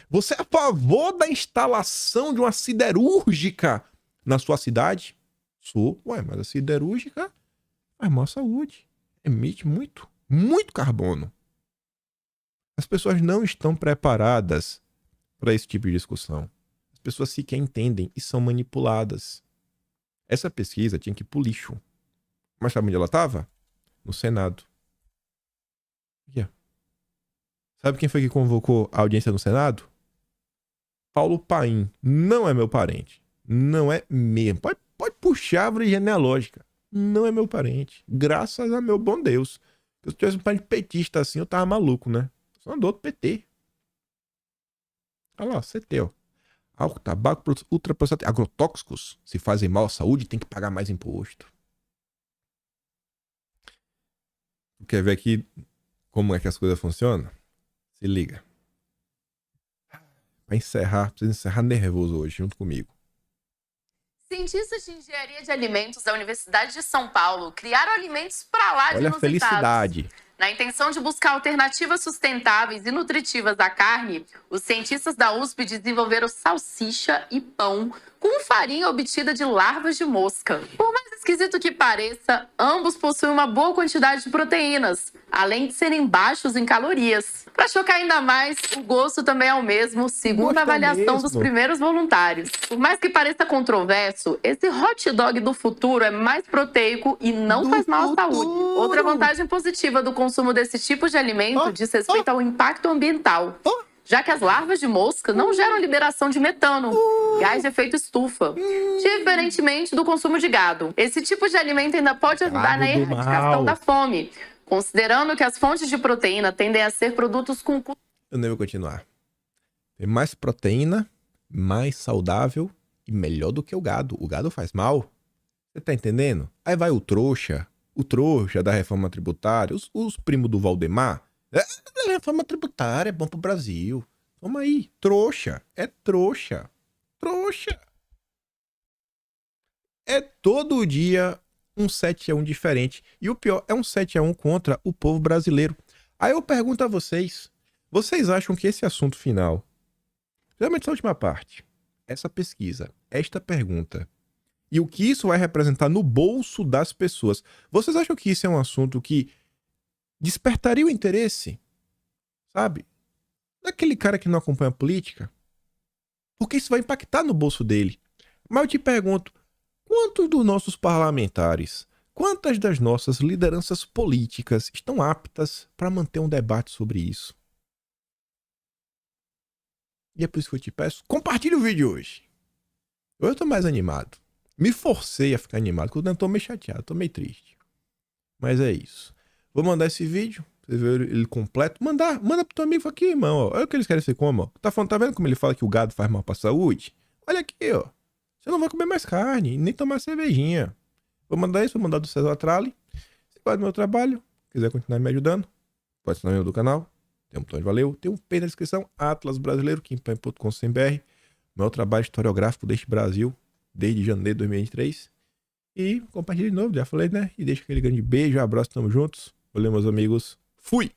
Você é a favor da instalação de uma siderúrgica na sua cidade? Sou. Mas a siderúrgica faz mal à saúde. Emite muito carbono. As pessoas não estão preparadas para esse tipo de discussão. As pessoas sequer entendem e são manipuladas. Essa pesquisa tinha que ir pro lixo. Mas sabe onde ela estava? No Senado. Yeah. Sabe quem foi que convocou a audiência no Senado? Paulo Paim. Não é meu parente. Não é mesmo. Pode puxar a árvore genealógica. Não é meu parente. Graças a meu bom Deus. Se eu tivesse um parente petista assim, eu tava maluco, né? Só andou do PT. Olha lá, CT, ó. Álcool, tabaco, produtos ultraprocessados, agrotóxicos, se fazem mal à saúde, tem que pagar mais imposto. Quer ver aqui como é que as coisas funcionam? Se liga. Pra encerrar, precisa encerrar nervoso hoje, junto comigo. Cientistas de engenharia de alimentos da Universidade de São Paulo criaram alimentos para lá de Olha a inusitados. felicidade. Na intenção de buscar alternativas sustentáveis e nutritivas à carne, os cientistas da USP desenvolveram salsicha e pão com farinha obtida de larvas de mosca. Por mais esquisito que pareça, ambos possuem uma boa quantidade de proteínas, além de serem baixos em calorias. Para chocar ainda mais, o gosto também é o mesmo, segundo a avaliação dos primeiros voluntários. Por mais que pareça controverso, esse hot dog do futuro é mais proteico e não faz mal à saúde. Outra vantagem positiva do consumo desse tipo de alimento diz respeito ao impacto ambiental, já que as larvas de mosca não geram liberação de metano, gás de efeito estufa, diferentemente do consumo de gado. Esse tipo de alimento ainda pode ajudar na erradicação da fome, considerando que as fontes de proteína tendem a ser produtos com... Eu nem vou continuar. Tem mais proteína, mais saudável e melhor do que o gado. O gado faz mal. Você tá entendendo? Aí vai o trouxa da reforma tributária, os primos do Valdemar. A reforma tributária é bom pro Brasil. Toma aí. Trouxa. É trouxa. Trouxa. É todo dia um 7-1 diferente. E o pior, é um 7-1 contra o povo brasileiro. Aí eu pergunto a vocês. Vocês acham que esse assunto final, principalmente essa última parte, essa pesquisa, esta pergunta, e o que isso vai representar no bolso das pessoas, vocês acham que isso é um assunto que despertaria o interesse, sabe, daquele cara que não acompanha a política? Porque isso vai impactar no bolso dele. Mas eu te pergunto, quantos dos nossos parlamentares, quantas das nossas lideranças políticas estão aptas para manter um debate sobre isso? E é por isso que eu te peço, compartilhe o vídeo hoje. Hoje eu tô mais animado. Me forcei a ficar animado, porque eu tô meio chateado, tô meio triste. Mas é isso. Vou mandar esse vídeo, você vê ele completo. Manda pro teu amigo aqui, irmão, ó. Olha o que eles querem ser como, ó. Tá vendo como ele fala que o gado faz mal pra saúde? Olha aqui, ó. Você não vai comer mais carne, nem tomar cervejinha. Vou mandar isso, vou mandar do César Tralli. Se gosta do meu trabalho, quiser continuar me ajudando, pode se inscrever no canal. Tem um botão de valeu, tem um P na descrição, Atlas Brasileiro, quimpan.com.br. Meu trabalho historiográfico deste Brasil, desde janeiro de 2023. E compartilhe de novo, já falei, né? E deixa aquele grande beijo, abraço, tamo juntos. Valeu, meus amigos. Fui!